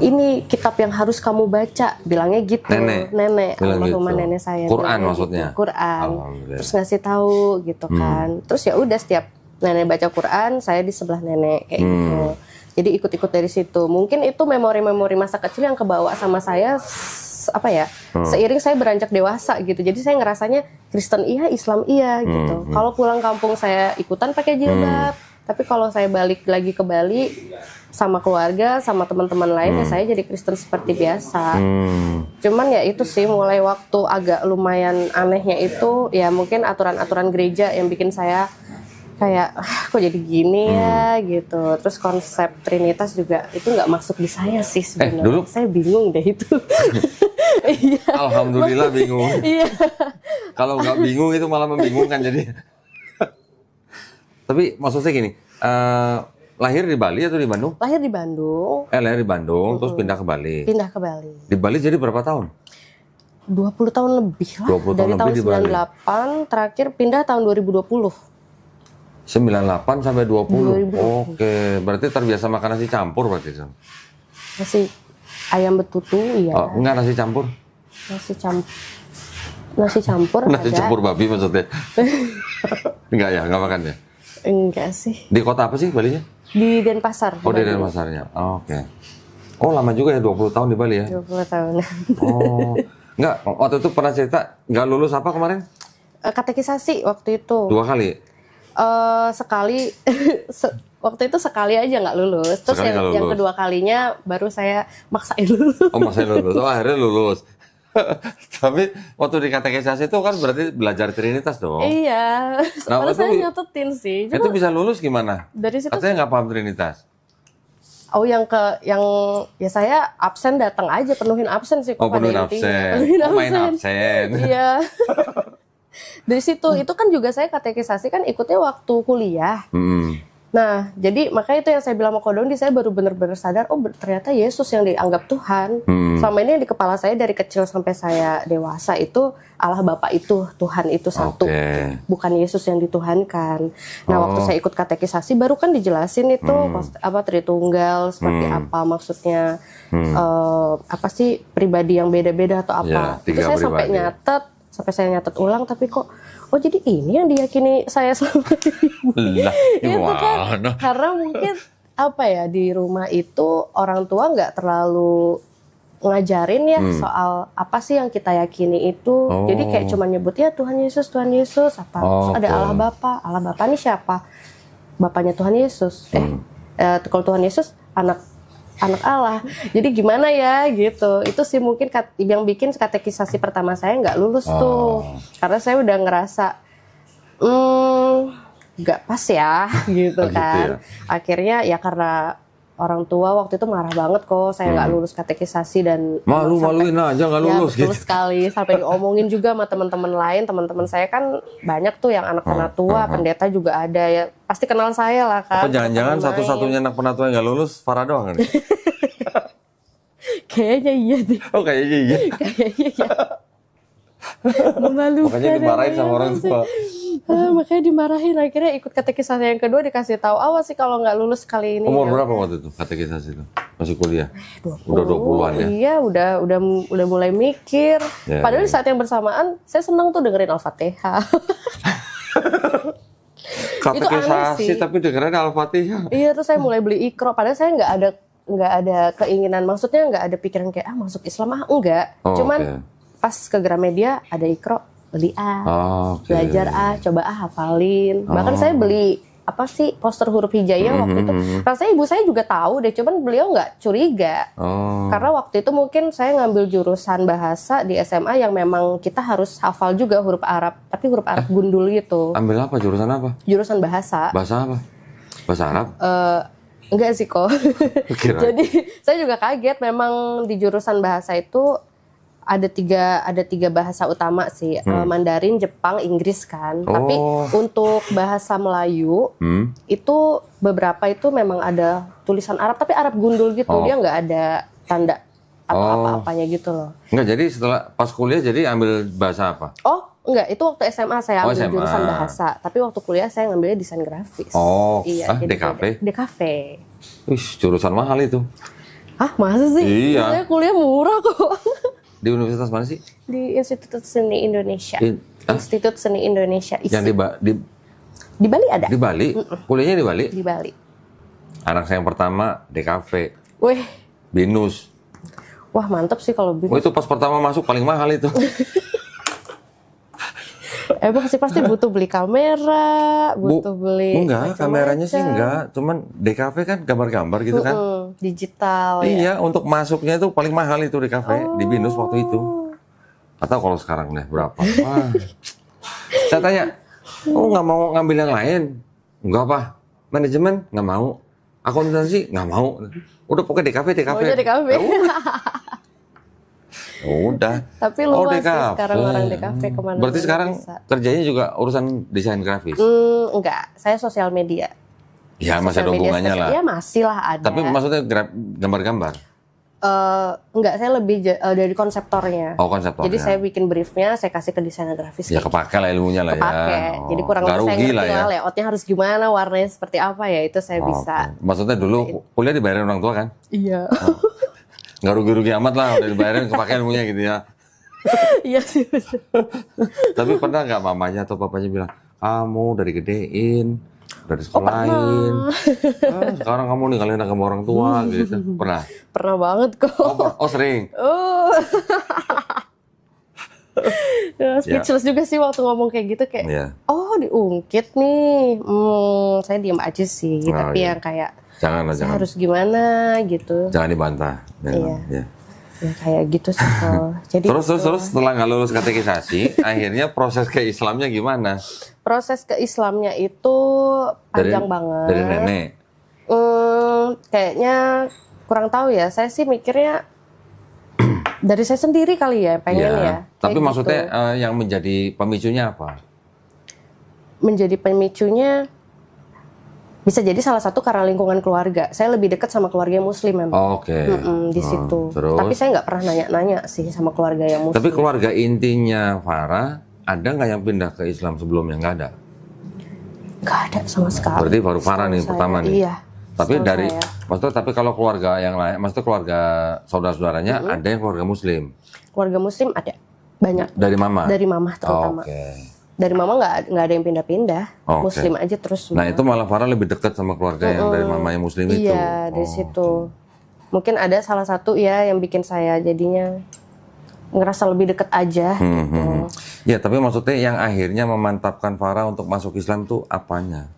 ini kitab yang harus kamu baca, bilangnya gitu. Nenek almarhumah gitu. nenek saya. Quran bilangnya maksudnya? Gitu. Quran. Terus ngasih tahu gitu kan. Terus ya udah setiap nenek baca Quran, saya di sebelah nenek kayak gitu. Jadi ikut-ikut dari situ. Mungkin itu memori-memori masa kecil yang kebawa sama saya seiring saya beranjak dewasa gitu. Jadi saya ngerasanya Kristen iya, Islam iya gitu. Kalau pulang kampung saya ikutan pakai jilbab. Tapi kalau saya balik lagi ke Bali sama keluarga, sama teman-teman lain ya saya jadi Kristen seperti biasa. Cuman ya itu sih mulai waktu agak lumayan anehnya itu ya mungkin aturan-aturan gereja yang bikin saya kayak kok jadi gini ya gitu. Terus konsep Trinitas juga itu nggak masuk di saya sih sebenarnya. Dulu saya bingung deh itu. Iya. Alhamdulillah bingung. Iya. Kalau nggak bingung itu malah membingungkan jadi. Tapi maksudnya gini, lahir di Bali atau di Bandung? Lahir di Bandung. Lahir di Bandung, terus pindah ke Bali. Pindah ke Bali. Di Bali jadi berapa tahun? 20 tahun lebih lah. 20 tahun Dari tahun lebih di Bali. 98 terakhir pindah tahun 2020. 98 sampai 20. 2020. Oke, berarti terbiasa makan nasi campur berarti itu. Nasi ayam betutu iya. Oh, enggak nasi campur. Nasi campur Nasi ada. campur babi maksudnya. Enggak ya, enggak makan ya. Enggak sih. Di kota apa sih Balinya? Di Denpasar. Oh, di Denpasarnya. Oke. Oh, lama juga ya 20 tahun di Bali ya. 20 tahun. Oh. Enggak, waktu itu pernah cerita enggak lulus apa kemarin? Katekisasi waktu itu. 2 kali. Sekali waktu itu sekali aja nggak lulus. Terus Sekali nggak yang lulus. kedua kalinya baru saya maksain lulus. Oh, masih lulus. Oh, akhirnya lulus. Tapi waktu di katekisasi itu kan berarti belajar Trinitas dong. Iya. Nah, Padahal itu- saya nyatetin sih. Itu bisa lulus gimana? Dari situ Katanya nggak paham Trinitas. oh yang ya saya absen datang aja penuhin absen sih. Oh, kok pada penuhin intinya. absen. Penuhin Oh, main absen. Iya. Dari situ itu kan juga saya katekisasi kan ikutnya waktu kuliah. Nah, jadi makanya itu yang saya bilang sama Kodondi, saya baru benar-benar sadar, ternyata Yesus yang dianggap Tuhan. Selama ini yang di kepala saya dari kecil sampai saya dewasa itu Allah Bapa itu, Tuhan itu satu. Oke. Bukan Yesus yang dituhankan. Nah, waktu saya ikut katekisasi baru kan dijelasin itu Tritunggal seperti apa maksudnya, apa sih pribadi yang beda-beda atau apa. Ya, Itu 3 saya sampai pribadi. sampai saya nyatet ulang, tapi kok jadi ini yang diyakini saya selama ini. Lah, Itu kan gimana? karena mungkin apa ya, di rumah itu orang tua nggak terlalu ngajarin ya soal apa sih yang kita yakini itu. Jadi kayak cuma nyebut ya Tuhan Yesus apa. Terus ada Allah Bapa nih siapa? Bapaknya Tuhan Yesus. Kalau Tuhan Yesus anak Allah. Jadi gimana ya gitu. Itu sih mungkin yang bikin katekisasi pertama saya nggak lulus tuh. Karena saya udah ngerasa nggak pas ya gitu Oh, gitu kan. ya. Akhirnya ya karena orang tua waktu itu marah banget kok saya nggak lulus katekisasi dan Malu-maluin aja nggak lulus ya, betul gitu. sekali, sampai diomongin juga sama teman-teman lain. Teman-teman saya kan banyak tuh yang anak penatua, pendeta juga ada ya. Pasti kenal saya lah kan. Apa jangan-jangan Teman-teman satu-satunya anak penatua yang nggak lulus Farah doang kan? lain. Kayaknya iya deh. Oh, kayaknya iya. Kayaknya iya. Memalukan. Makanya dimarahin sama emang orang sih. tua. Makanya dimarahin. Akhirnya ikut katekisasi yang kedua dikasih tahu, awas sih kalau nggak lulus kali ini. Umur Ya berapa waktu itu katekisasi itu? Masih kuliah? 20. Udah 20-an ya? Iya, udah mulai mikir. Ya, Padahal ya. di saat yang bersamaan saya senang tuh dengerin Al-Fatihah. Katekisasi sih. tapi dengerin Al-Fatihah. Iya, terus saya mulai beli Iqra. Padahal saya nggak ada keinginan, maksudnya nggak ada pikiran kayak masuk Islam enggak. Oh, Cuman oke. pas ke Gramedia ada Iqra, beli Oke. belajar coba hafalin. Bahkan saya beli apa sih poster huruf hijaiyah waktu itu. Rasanya ibu saya juga tahu deh, cuman beliau nggak curiga. Karena waktu itu mungkin saya ngambil jurusan bahasa di SMA yang memang kita harus hafal juga huruf Arab, tapi huruf Arab gundul gitu. Ambil apa? Jurusan apa? Jurusan bahasa. Bahasa apa? Bahasa Arab? Enggak sih kok. Jadi saya juga kaget, memang di jurusan bahasa itu ada tiga bahasa utama sih, Mandarin, Jepang, Inggris kan. Tapi untuk bahasa Melayu itu beberapa itu memang ada tulisan Arab, tapi Arab gundul gitu, dia nggak ada tanda atau apa-apanya gitu loh. Enggak, jadi setelah pas kuliah jadi ambil bahasa apa? Oh enggak, itu waktu SMA saya ambil jurusan bahasa, tapi waktu kuliah saya ngambilnya desain grafis. Iya, DKV? DKV. Wih, jurusan mahal itu. Ah, masa sih? Iya. Saya kuliah murah kok. Di universitas mana sih? Di Institut Seni Indonesia. Institut Seni Indonesia. Yang di Bali ada. Di Bali? Kuliahnya di Bali? Di Bali. Anak saya yang pertama DKV. Wih. BINUS. Wah, mantap sih kalau BINUS. Oh, itu pas pertama masuk paling mahal itu. Emang sih pasti butuh beli kamera, butuh beli enggak, kameranya sih enggak, cuman DKV kan gambar-gambar gitu kan. Digital iya, ya. Untuk masuknya itu paling mahal itu DKV di BINUS waktu itu. Atau kalau sekarang deh berapa? Wah. Saya tanya, nggak mau ngambil yang lain? Enggak apa? Manajemen nggak mau, akuntansi nggak mau. Udah pokoknya DKV. Maunya DKV. Udah. Tapi luas sih sekarang orang DKV kemana. Berarti sekarang kerjanya juga urusan desain grafis? Enggak, saya sosial media. Ya masih ada hubungannya lah. Ya masih lah ada. Tapi maksudnya gambar-gambar? Enggak, saya lebih dari konseptornya. Oh, konseptornya. Jadi saya bikin briefnya, saya kasih ke desainer grafis. Ya kepake lah ilmunya lah ya. Jadi kurang lebih saya ngerti lah layoutnya harus gimana, warnanya seperti apa ya, itu saya bisa. Maksudnya dulu kuliah dibayarin orang tua kan? Iya. Nggak rugi-rugi amat lah, udah dibayarin kepake ilmunya gitu ya. Iya sih. Tapi pernah nggak mamanya atau papanya bilang, kamu dari gedein, dari sekolahin, sekarang kamu ninggalin agama orang tua gitu? Pernah? Pernah banget kok. Oh sering? Speechless juga sih waktu ngomong kayak gitu, kayak diungkit nih. Saya diam aja sih, tapi yang kayak jangan. Harus gimana gitu. Jangan dibantah. Iya. Ya kayak gitu sih kok. Jadi terus setelah nggak lulus katekisasi, akhirnya proses ke Islamnya gimana? Proses ke Islamnya itu panjang banget. Dari nenek? Kayaknya kurang tahu ya. Saya sih mikirnya dari saya sendiri kali ya, pengen ya. Tapi gitu. maksudnya yang menjadi pemicunya apa? Menjadi pemicunya bisa jadi salah satu karena lingkungan keluarga. Saya lebih dekat sama keluarga Muslim memang. Oke. Di situ. Terus? Tapi saya nggak pernah nanya-nanya sih sama keluarga yang Muslim. Tapi keluarga intinya Farah, ada nggak yang pindah ke Islam sebelumnya? Nggak ada? Nggak ada sama sekali. Berarti baru Farah nih pertama nih? Iya. Tapi maksudnya tapi kalau keluarga yang lain, maksudnya keluarga saudara-saudaranya ada yang keluarga Muslim? Keluarga Muslim ada, banyak. Dari mama? Dari mama terutama. Dari mama nggak ada yang pindah-pindah, Muslim aja terus. Nah itu malah Farah lebih dekat sama keluarga yang dari mama yang Muslim itu. Iya, dari situ. Mungkin ada salah satu ya yang bikin saya jadinya ngerasa lebih dekat aja. Ya, tapi maksudnya yang akhirnya memantapkan Farah untuk masuk Islam tuh apanya?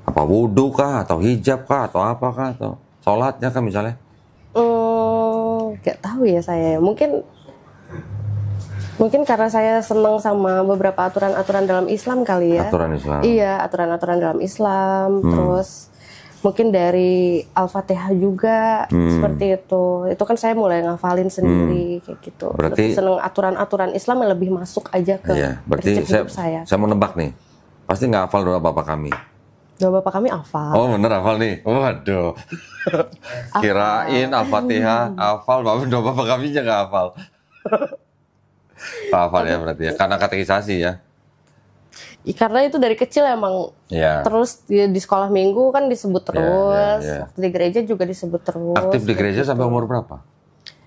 Apa wudhu kah, atau hijab kah, atau apa kah, atau sholatnya kah misalnya? Gak tahu ya saya. Mungkin karena saya senang sama beberapa aturan-aturan dalam Islam kali ya. Aturan Islam. Iya, aturan-aturan dalam Islam. Terus mungkin dari Al-Fatihah juga seperti itu. Itu kan saya mulai ngafalin sendiri kayak gitu. Berarti senang aturan-aturan Islam yang lebih masuk aja ke berarti hidup saya. Saya mau nebak nih. Pasti nggak hafal doa Bapak kami. Doa Bapak kami hafal. Oh bener hafal nih. Waduh. Kirain Al-Fatihah hafal, doa Bapak kami aja nggak hafal. Hafal ya berarti ya, karena katekisasi ya. Karena itu dari kecil emang terus di sekolah minggu kan disebut terus, waktu di gereja juga disebut terus. Aktif di gereja sampai umur berapa?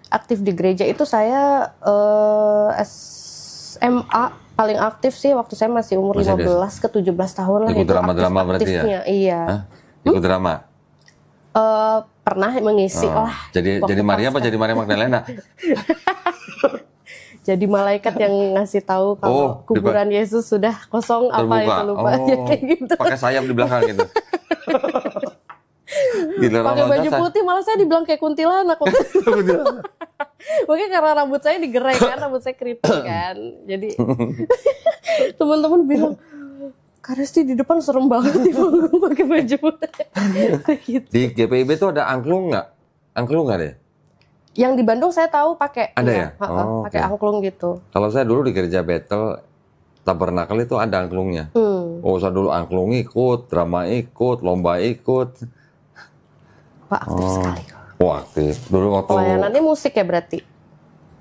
Aktif di gereja itu saya SMA paling aktif sih waktu saya masih umur 15 ke 17 tahun lah. Ikut drama-drama berarti ya? Iya. Hah? Ikut drama? Pernah mengisi lah. Jadi Maria apa jadi Maria Magdalena? jadi malaikat yang ngasih tahu kalau kuburan Yesus sudah kosong, terbuka. apa itu lupa aja kayak gitu. Pakai sayap di belakang gitu. Pakai baju putih malah saya dibilang kayak kuntilanak. Mungkin karena rambut saya digerai kan, rambut saya keriting kan. Jadi teman-teman bilang, Kak Resti di depan serem banget di panggung pakai baju putih. Gitu. Di GPIB tuh ada angklung nggak? Angklung nggak deh? Yang di Bandung saya tahu pakai. Ada ya? Pakai angklung gitu. Kalau saya dulu di gereja Bethel Tabernakel itu ada angklungnya. Oh, saya dulu angklung ikut, drama ikut, lomba ikut. Wah, aktif sekali. Oh, aktif. Dulu waktu pelayanannya musik ya berarti?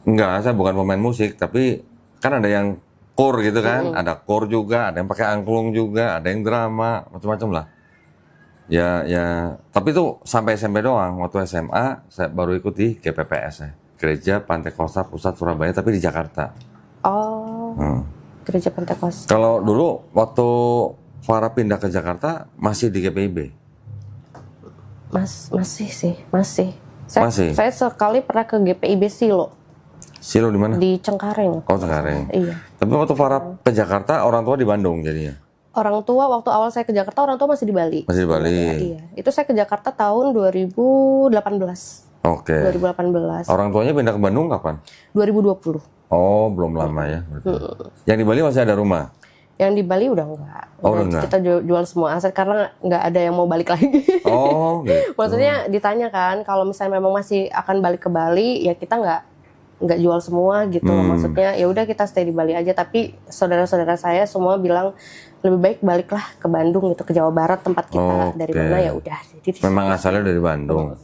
Enggak, saya bukan pemain musik, tapi kan ada yang core gitu kan, ada core juga, ada yang pakai angklung juga, ada yang drama, macam-macam lah. Ya, tapi itu sampai SMP doang. Waktu SMA saya baru ikut di GPPS ya, Gereja Pantai Kosta Pusat Surabaya, tapi di Jakarta. Oh, Gereja Pantai Kosta. Kalau dulu waktu Farah pindah ke Jakarta masih di GPIB? Masih sih. Masih? Saya sekali pernah ke GPIB Silo. Silo di mana? Di Cengkareng. Oh, Cengkareng. Iya. Tapi waktu Farah ke Jakarta, orang tua di Bandung jadinya? Orang tua waktu awal saya ke Jakarta, orang tua masih di Bali. Masih di Bali. Iya. Itu saya ke Jakarta tahun 2018. Oke. 2018. Orang tuanya pindah ke Bandung kapan? 2020. Oh, belum lama ya. Yang di Bali masih ada rumah? Yang di Bali udah enggak. Oh, udah enggak. Kita jual semua aset karena nggak ada yang mau balik lagi. Oh, gitu. Maksudnya ditanya kan, kalau misalnya memang masih akan balik ke Bali, ya kita nggak jual semua gitu. Maksudnya ya udah kita stay di Bali aja. Tapi saudara-saudara saya semua bilang lebih baik baliklah ke Bandung gitu, ke Jawa Barat tempat kita. Dari mana ya udah. Jadi memang asalnya dari Bandung.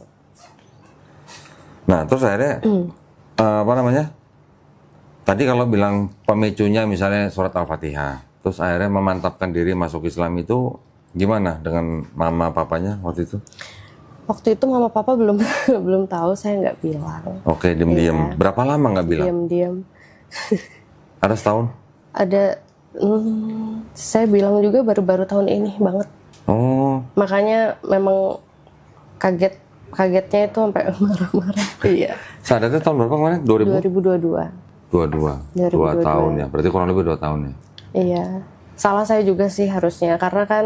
Nah, terus akhirnya apa namanya? Tadi kalau bilang pemicunya misalnya surat Al-Fatihah, terus akhirnya memantapkan diri masuk Islam itu gimana dengan mama papanya waktu itu? Waktu itu mama papa belum belum tahu, saya nggak bilang. Oke, diem-diem. Iya. Berapa lama nggak bilang? Diem-diem. Ada setahun? Ada, saya bilang juga baru-baru tahun ini banget. Oh. Makanya memang kagetnya itu sampai marah-marah. Iya. Sadatnya tahun berapa kemarin? 2022. 2 tahun ya. Berarti kurang lebih 2 tahun ya. Iya. Salah saya juga sih harusnya, karena kan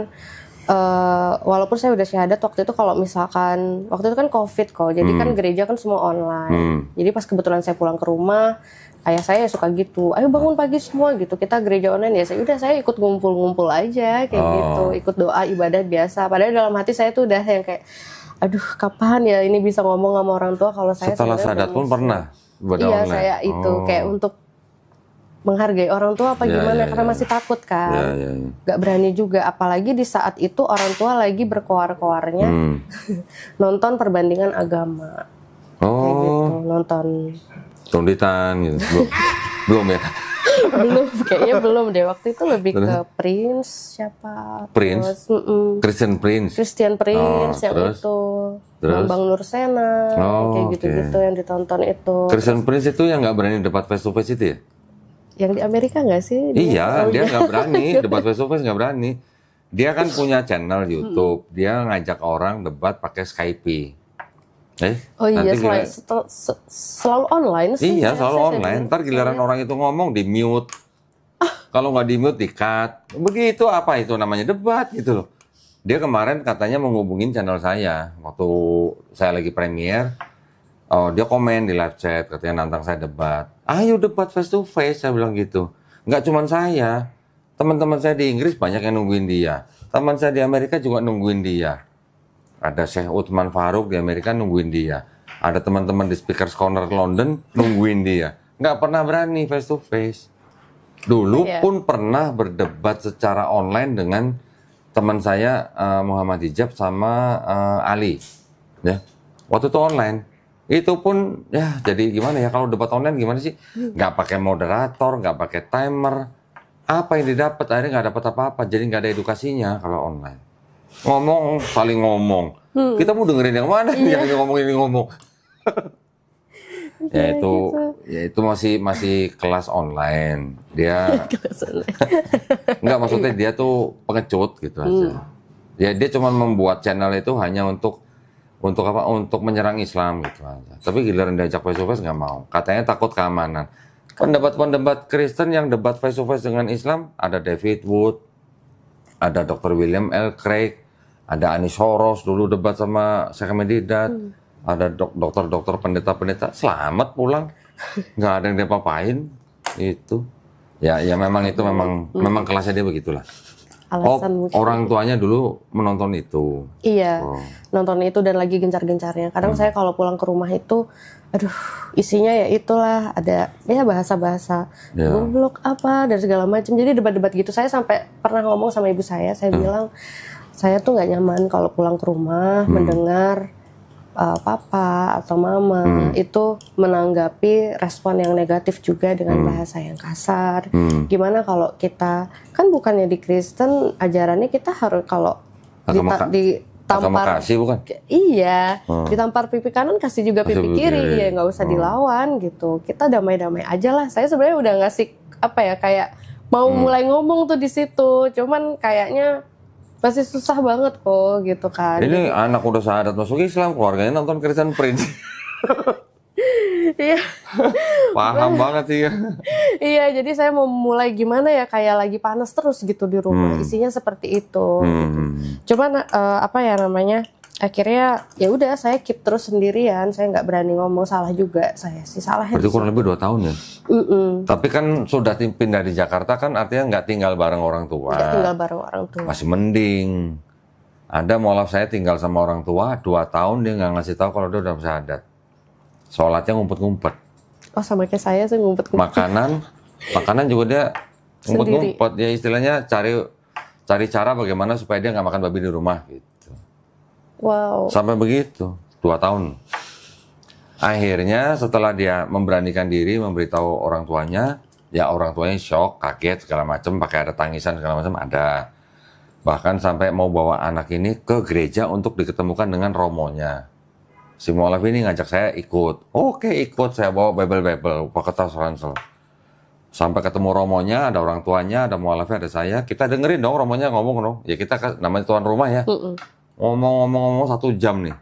walaupun saya udah syahadat waktu itu, kalau misalkan waktu itu kan COVID kok, jadi kan gereja kan semua online. Jadi pas kebetulan saya pulang ke rumah, ayah saya suka gitu, ayo bangun pagi semua gitu, kita gereja online ya. Saya ikut ngumpul-ngumpul aja kayak gitu, ikut doa ibadah biasa. Padahal dalam hati saya tuh udah yang kayak, aduh kapan ya ini bisa ngomong sama orang tua kalau saya setelah syahadat pun pernah ibadah iya, online? saya itu kayak untuk menghargai orang tua apa gimana, karena masih takut kan, nggak berani juga, apalagi di saat itu orang tua lagi berkoar-koarnya nonton perbandingan agama, kayak gitu, nonton Tunditan gitu, belum ya? Belum, kayaknya belum deh, waktu itu lebih ke Prince, siapa? Prince? Christian Prince yang terus? itu, Bang Nursena, kayak gitu-gitu yang ditonton itu. Christian Prince itu yang nggak berani debat face to face itu ya? Yang di Amerika nggak sih? Iya, dia nggak berani debat face to face, nggak berani. Dia kan punya channel YouTube, dia ngajak orang debat pakai Skype. Oh iya, selalu online sih. Iya, selalu online. Ntar giliran orang itu ngomong di mute. Kalau nggak di mute di cut. Begitu, apa itu namanya debat gitu loh. Dia kemarin katanya menghubungin channel saya waktu saya lagi premiere. Oh, dia komen di live chat, katanya nantang saya debat. Ayo debat face to face, saya bilang gitu. Nggak cuma saya, teman-teman saya di Inggris banyak yang nungguin dia. Teman saya di Amerika juga nungguin dia. Ada Syekh Uthman Faruk di Amerika nungguin dia. Ada teman-teman di Speakers Corner London nungguin dia. Nggak pernah berani face to face. Dulu pun pernah berdebat secara online dengan teman saya Muhammad Hijab sama Ali. Ya, waktu itu online. Itu pun ya jadi gimana ya, kalau debat online gimana sih? Nggak pakai moderator, nggak pakai timer. Apa yang didapat? Akhirnya nggak dapat apa-apa. Jadi nggak ada edukasinya kalau online. Ngomong, saling ngomong. Kita mau dengerin yang mana? Yang ini ngomong, ini ngomong. Ya itu masih kelas online. Dia nggak, maksudnya dia tuh pengecut gitu aja. Dia cuma membuat channel itu hanya untuk apa? Untuk menyerang Islam gitu aja. Tapi giliran diajak face to face nggak mau. Katanya takut keamanan. Pendebat-pendebat Kristen yang debat face to face dengan Islam, ada David Wood, ada Dr. William L. Craig, ada Anis Soros dulu debat sama Sheikh Medidat, ada dokter-dokter pendeta-pendeta, selamat pulang, nggak ada yang diapa-apain, itu. Ya memang itu memang kelasnya dia begitulah. Alasan mungkin. Orang tuanya dulu menonton itu. Iya, nonton itu dan lagi gencar-gencarnya. Kadang saya kalau pulang ke rumah itu, aduh, isinya ya itulah, ada ya bahasa-bahasa goblok apa dan segala macam. Jadi debat-debat gitu. Saya sampai pernah ngomong sama ibu saya bilang, saya tuh nggak nyaman kalau pulang ke rumah mendengar papa atau mama itu menanggapi respon yang negatif juga dengan bahasa yang kasar. Gimana kalau kita, kan bukannya di Kristen ajarannya kita harus kalau ditampar kasih bukan? Iya, ditampar pipi kanan kasih juga pipi kiri, ya nggak usah dilawan gitu. Kita damai-damai aja lah. Saya sebenarnya udah ngasih apa ya, kayak mau mulai ngomong tuh di situ, cuman kayaknya masih susah banget kok gitu kan. Ini anak udah syahadat masuk Islam, keluarganya nonton Kristen Prince. Iya. Paham banget sih ya. Iya, jadi saya mau mulai gimana ya, kayak lagi panas terus gitu di rumah. Isinya seperti itu. Cuman apa ya namanya? Akhirnya ya udah saya keep terus sendirian. Saya nggak berani ngomong, salah juga saya sih, salahnya. Berarti kurang lebih 2 tahun ya. Tapi kan sudah pindah di Jakarta kan, artinya nggak tinggal bareng orang tua. Nggak tinggal bareng orang tua. Masih mending. Ada mualaf saya tinggal sama orang tua 2 tahun, dia nggak ngasih tahu kalau dia udah syahadat. Sholatnya ngumpet-ngumpet. Oh, sama kayak saya sih ngumpet-ngumpet. Makanan juga dia ngumpet-ngumpet. Ya istilahnya cari cara bagaimana supaya dia nggak makan babi di rumah gitu. Wow. Sampai begitu, 2 tahun. Akhirnya setelah dia memberanikan diri memberitahu orang tuanya, ya orang tuanya shock, kaget segala macam, pakai ada tangisan segala macam ada. Bahkan sampai mau bawa anak ini ke gereja untuk diketemukan dengan romonya. Si mualaf ini ngajak saya ikut. Oke, ikut, saya bawa Bible, pakai tas ransel. Sampai ketemu romonya, ada orang tuanya, ada mualafnya, ada saya. Kita dengerin dong romonya ngomong dong. Ya kita namanya tuan rumah ya. Ngomong 1 jam nih.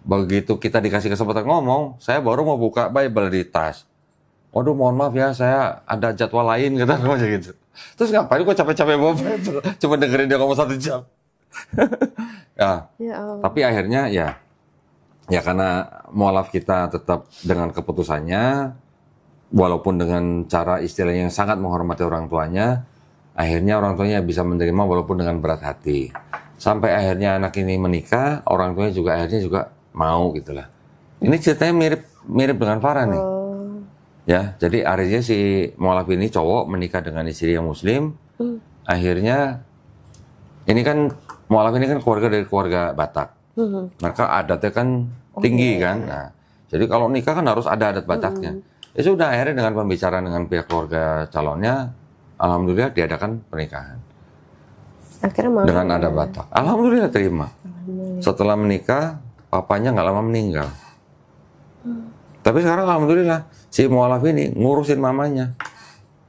Begitu kita dikasih kesempatan ngomong, saya baru mau buka Bible di tas. Waduh, mohon maaf ya, saya ada jadwal lain, kata macam gitu. Terus ngapain kok capek-capek bawa Bible? Cuma dengerin dia ngomong 1 jam. Tapi akhirnya ya karena mualaf kita tetap dengan keputusannya, walaupun dengan cara istilahnya yang sangat menghormati orang tuanya, akhirnya orang tuanya bisa menerima walaupun dengan berat hati. Sampai akhirnya anak ini menikah, orang tuanya juga akhirnya juga mau gitulah. Ini ceritanya mirip dengan Farah nih. Ya, jadi akhirnya si mualaf ini cowok menikah dengan istri yang muslim. Akhirnya ini kan mualaf ini kan keluarga dari keluarga Batak. Maka adatnya kan tinggi kan. Nah, jadi kalau nikah kan harus ada adat Bataknya. Ya sudah, akhirnya dengan pembicaraan dengan pihak keluarga calonnya, alhamdulillah diadakan pernikahan. Akhirnya mau. Dengan adat Batak. Alhamdulillah terima. Setelah menikah, papanya nggak lama meninggal. Tapi sekarang alhamdulillah si mualaf ini ngurusin mamanya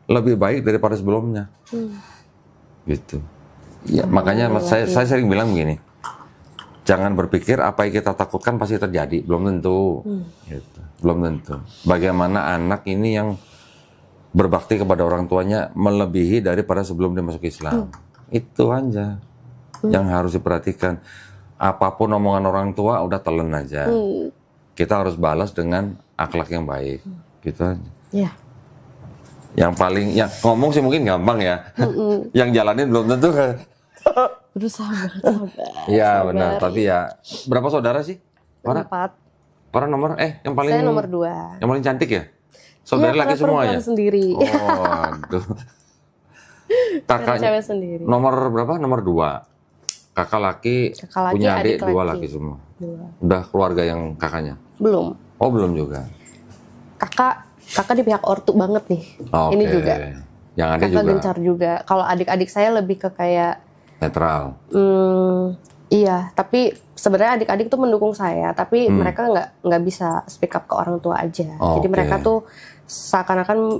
lebih baik daripada sebelumnya. Gitu. Ya, makanya saya sering bilang begini. Jangan berpikir apa yang kita takutkan pasti terjadi, belum tentu. Gitu. Belum tentu. Bagaimana anak ini yang berbakti kepada orang tuanya melebihi daripada sebelum dia masuk Islam. Itu aja yang harus diperhatikan. Apapun omongan orang tua udah telan aja. Kita harus balas dengan akhlak yang baik. Gitu aja. Iya. Yang paling, yang ngomong sih mungkin gampang ya. Yang jalanin belum tentu kan. Berusaha banget, sabar. Iya benar, tapi ya berapa saudara sih? 4. Para nomor yang paling, saya nomor 2. Yang paling cantik ya? Saudara laki semua ya? Sendiri. Oh, aduh. Kakaknya sendiri. Nomor berapa? Nomor 2. Kakak laki punya adik 2 laki semua. 2. Udah keluarga yang kakaknya? Belum. Oh, belum juga. Kakak di pihak ortu banget nih. Okay. Ini juga. Yang ada kakak juga. gencar juga. Kalau adik-adik saya lebih ke kayak netral. Iya, tapi sebenarnya adik-adik tuh mendukung saya, tapi mereka nggak bisa speak up ke orang tua aja. Jadi mereka tuh seakan-akan,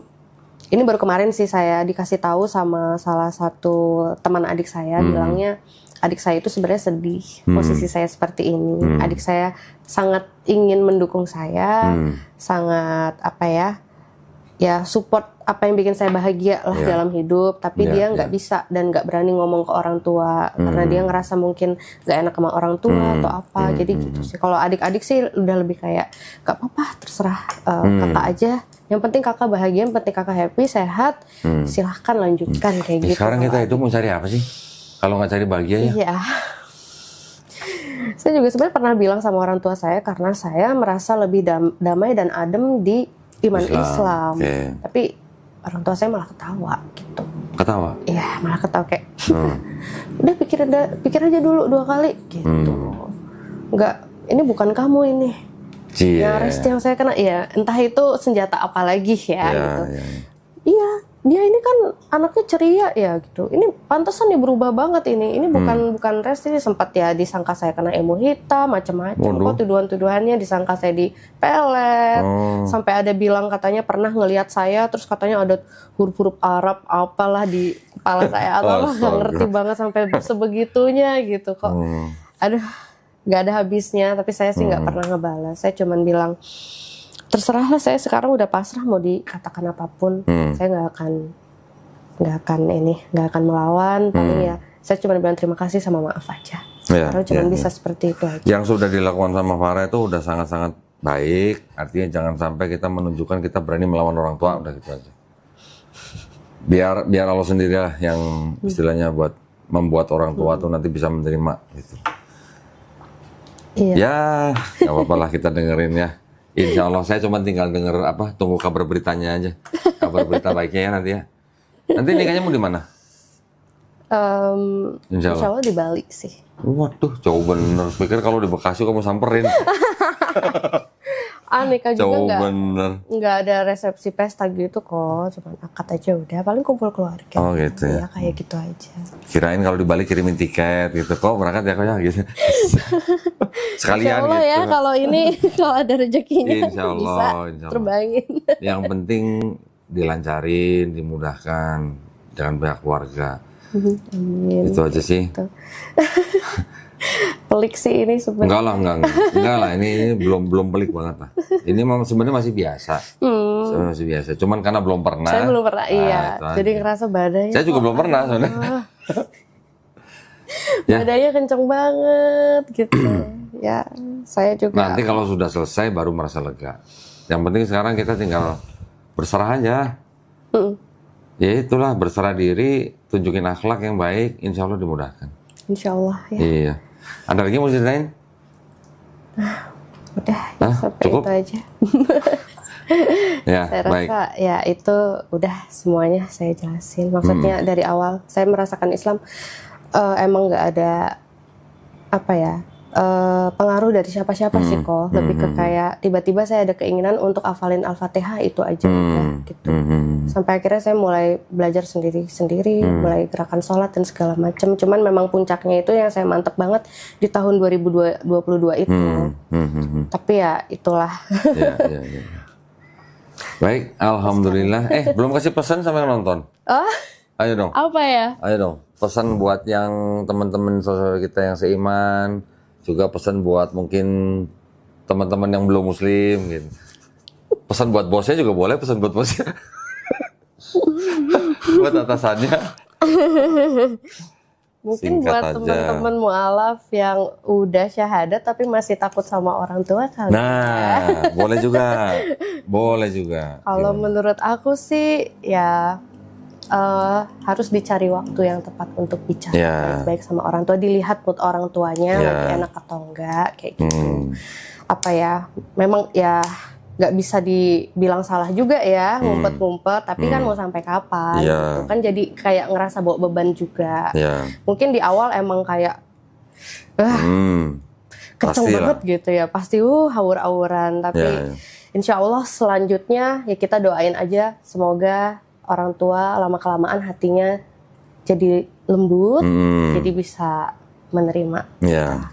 ini baru kemarin sih saya dikasih tahu sama salah satu teman adik saya, bilangnya adik saya itu sebenarnya sedih posisi saya seperti ini. Adik saya sangat ingin mendukung saya, sangat ya support apa yang bikin saya bahagia lah dalam hidup, tapi dia nggak bisa dan nggak berani ngomong ke orang tua karena dia ngerasa mungkin nggak enak sama orang tua atau apa. Jadi gitu sih. Kalau adik-adik sih udah lebih kayak gak apa-apa, terserah kakak aja. Yang penting kakak bahagia, yang penting kakak happy, sehat, silahkan lanjutkan kayak gitu. Sekarang kita itu mau cari apa sih? Kalau nggak cari bahagia ya? Iya. Saya juga sebenarnya pernah bilang sama orang tua saya karena saya merasa lebih damai dan adem di iman Islam. Okay. Tapi orang tua saya malah ketawa gitu. Ketawa? Iya, malah ketawa kayak udah pikir aja dulu 2 kali gitu. Enggak, ini bukan kamu ini. Yang rest yang saya kena ya entah itu senjata apa lagi ya gitu. Iya, dia ini kan anaknya ceria ya gitu. Ini pantesan nih berubah banget ini. Ini bukan rest, ini sempat ya disangka saya kena emo hitam, macam-macam. Kok tuduhan-tuduhannya disangka saya dipelet. Sampai ada bilang katanya pernah ngelihat saya terus katanya ada huruf-huruf Arab apalah di kepala saya. Atau nggak ngerti banget sampai sebegitunya gitu kok. Aduh, nggak ada habisnya. Tapi saya sih nggak pernah ngebalas. Saya cuman bilang terserahlah, saya sekarang udah pasrah mau dikatakan apapun. Saya nggak akan melawan. Paling ya saya cuma bilang terima kasih sama maaf aja. Sekarang cuma bisa seperti itu aja. Yang sudah dilakukan sama Farah itu udah sangat-sangat baik. Artinya jangan sampai kita menunjukkan kita berani melawan orang tua, udah gitu aja. Biar Allah sendirilah yang istilahnya buat membuat orang tua tuh nanti bisa menerima gitu. Iya. Ya, nggak apa-apa lah kita dengerin ya. Insya Allah saya cuma tinggal denger tunggu kabar beritanya aja, kabar berita baiknya ya nanti ya. Nanti nikahnya mau di mana? Insya Allah di Bali sih. Waduh, jauh bener. Pikir kalau di Bekasi kamu samperin. Nikah juga nggak ada resepsi pesta gitu kok, cuman akad aja udah, paling kumpul keluarga. Oh gitu ya. Kayak gitu aja. Kirain kalau di Bali kirimin tiket gitu, kok berangkat ya kok ya gitu. Sekalian Insya Allah gitu. Ya kalau ini kalau ada rezekinya Insya Allah, bisa terbangin. Yang penting dilancarin, dimudahkan, jangan banyak keluarga. Amin. Itu aja sih. Gitu. Pelik sih ini sebenarnya. Enggak lah, ini belum pelik banget lah. Ini sebenarnya masih biasa. Sebenarnya masih biasa. Cuman karena belum pernah. Saya belum pernah, iya. Jadi ngerasa badannya. Saya juga belum pernah sebenarnya. Badannya kenceng banget gitu. Ya, saya juga. Nanti kalau sudah selesai baru merasa lega. Yang penting sekarang kita tinggal berserah aja. Ya itulah, berserah diri, tunjukin akhlak yang baik, insya Allah dimudahkan. Insya Allah ya. Iya. Ada lagi mau ceritain? Udah, sampai cukup? itu aja. Ya, saya baik. rasa ya itu udah semuanya saya jelasin. Maksudnya dari awal saya merasakan Islam emang nggak ada pengaruh dari siapa-siapa sih kok. Lebih ke kayak tiba-tiba saya ada keinginan untuk hafalin Al-Fatihah itu aja udah gitu. Sampai akhirnya saya mulai belajar sendiri-sendiri, mulai gerakan sholat dan segala macam. Cuman memang puncaknya itu yang saya mantep banget di tahun 2022 itu. Tapi ya itulah. Ya. Baik, alhamdulillah. Belum kasih pesan sama yang nonton. Ayo dong. Apa ya? Ayo dong. Pesan buat yang teman-teman saudara kita yang seiman, juga pesan buat mungkin teman-teman yang belum muslim gitu. Pesan buat bosnya juga boleh, pesan buat bosnya. Buat atasannya. Mungkin Singkat buat aja. teman-teman mualaf yang udah syahadat tapi masih takut sama orang tua kali. Nah, boleh juga. Boleh juga. Kalau menurut aku sih ya harus dicari waktu yang tepat untuk bicara baik sama orang tua, dilihat mood orang tuanya lagi enak atau enggak kayak gitu. Memang ya nggak bisa dibilang salah juga ya, ngumpet-ngumpet, tapi kan mau sampai kapan gitu. Kan jadi kayak ngerasa bawa beban juga. Mungkin di awal emang kayak kenceng banget gitu ya, pasti hawur-hawuran, tapi insya Allah selanjutnya ya kita doain aja semoga orang tua lama-kelamaan hatinya jadi lembut, jadi bisa menerima.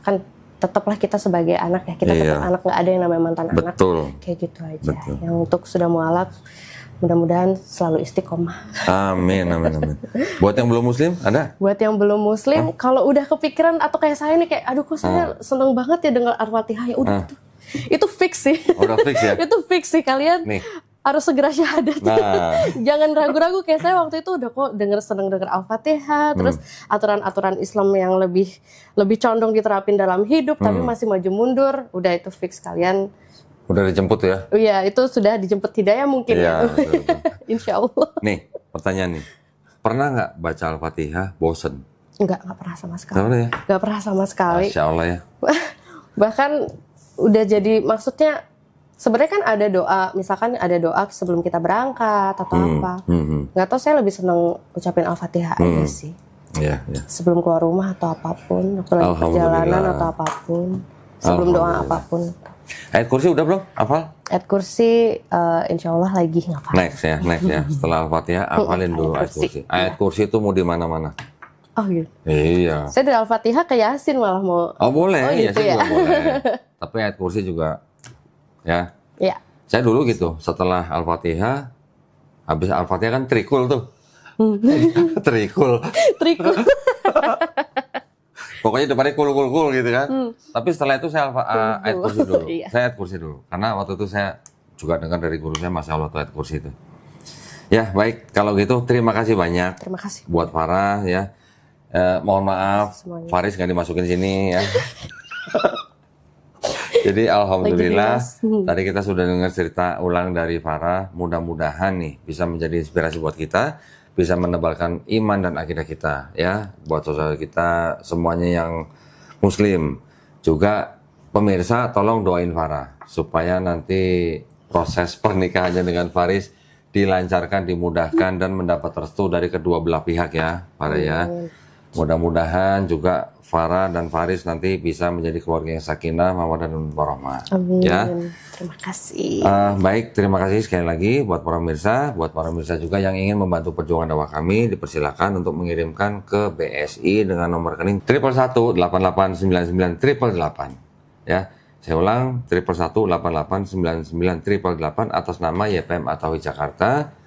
Kan tetaplah kita sebagai anak ya, kita tetap anak, nggak ada yang namanya mantan anak. Kayak gitu aja. Yang untuk sudah mualaf, mudah-mudahan selalu istiqomah. Amin. Buat yang belum muslim ada? Buat yang belum muslim, kalau udah kepikiran atau kayak saya nih kayak, aduh kok saya seneng banget ya dengar Al-Fatihah, ya udah itu fix sih. Udah fix ya? Itu fix sih, kalian. Nih, harus segera syahadat. Nah, Jangan ragu-ragu, kayak saya waktu itu udah kok seneng denger Al-Fatihah, terus aturan-aturan Islam yang lebih condong diterapin dalam hidup, tapi masih maju mundur, udah itu fix kalian. udah dijemput ya? Iya, itu sudah dijemput hidayah mungkin Iya, ya. betul. Insya Allah. Nih, pertanyaan nih. Pernah nggak baca Al-Fatihah bosen? Enggak pernah sama sekali. Tahu ya? Enggak pernah sama sekali. Masya Allah ya. Bahkan udah jadi, maksudnya sebenarnya kan ada doa, misalkan ada doa sebelum kita berangkat atau apa. Nggak tahu, saya lebih seneng ucapin Al-Fatihah aja sih. Iya, iya. Sebelum keluar rumah atau apapun, waktu lagi perjalanan atau apapun, sebelum doa apapun. Ayat kursi udah belum? Hafal? Ayat kursi, insya Allah lagi ngapal. Next ya. Setelah Al-Fatihah, hafalin dulu ayat kursi. Ayat kursi itu mau di mana-mana. Oh gitu. Iya. Saya dari Al-Fatihah ke Yasin malah mau. Oh boleh, Oh, ya gitu sih ya? juga boleh. Tapi ayat kursi juga, ya. Ya. Saya dulu gitu, setelah Al-Fatihah, habis Al-Fatihah kan trikul tuh. Trikul. Trikul. Pokoknya depannya kul gitu kan. Tapi setelah itu saya ayat kursi dulu. Iya. Saya ayat kursi dulu. Karena waktu itu saya juga dengar dari guru saya, Masya Allah tuh ayat kursi itu. Ya baik, kalau gitu terima kasih banyak Terima kasih. buat Farah ya. Mohon maaf, Semuanya. Faris nggak dimasukin sini ya. Jadi alhamdulillah tadi kita sudah dengar cerita ulang dari Farah. Mudah-mudahan nih bisa menjadi inspirasi buat kita, bisa menebalkan iman dan akidah kita ya, buat saudara kita semuanya yang muslim. Juga pemirsa tolong doain Farah supaya nanti proses pernikahannya dengan Faris dilancarkan, dimudahkan dan mendapat restu dari kedua belah pihak ya, Farah ya. Mudah-mudahan juga Farah dan Faris nanti bisa menjadi keluarga yang sakinah, mawaddah dan warahmah. Amin. Ya. Terima kasih. Baik, terima kasih sekali lagi buat para pemirsa juga yang ingin membantu perjuangan dakwah kami, dipersilakan untuk mengirimkan ke BSI dengan nomor rekening 111 8899 888 ya. Saya ulang 111 8899 888 atas nama YPM Atawi Jakarta,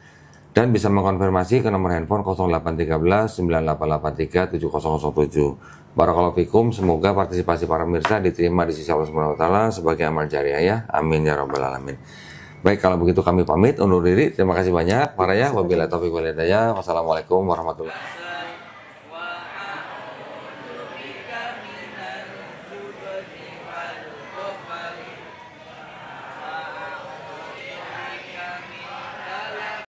dan bisa mengkonfirmasi ke nomor handphone 0813 9883 7007. Barakallahu fikum, semoga partisipasi para pemirsa diterima di sisi Allah Subhanahu wa taala sebagai amal jariah ya. Amin ya rabbal alamin. Baik, kalau begitu kami pamit undur diri. Terima kasih banyak para ya. Wabillahi taufiq wal hidayah. Wassalamualaikum warahmatullahi wabarakatuh.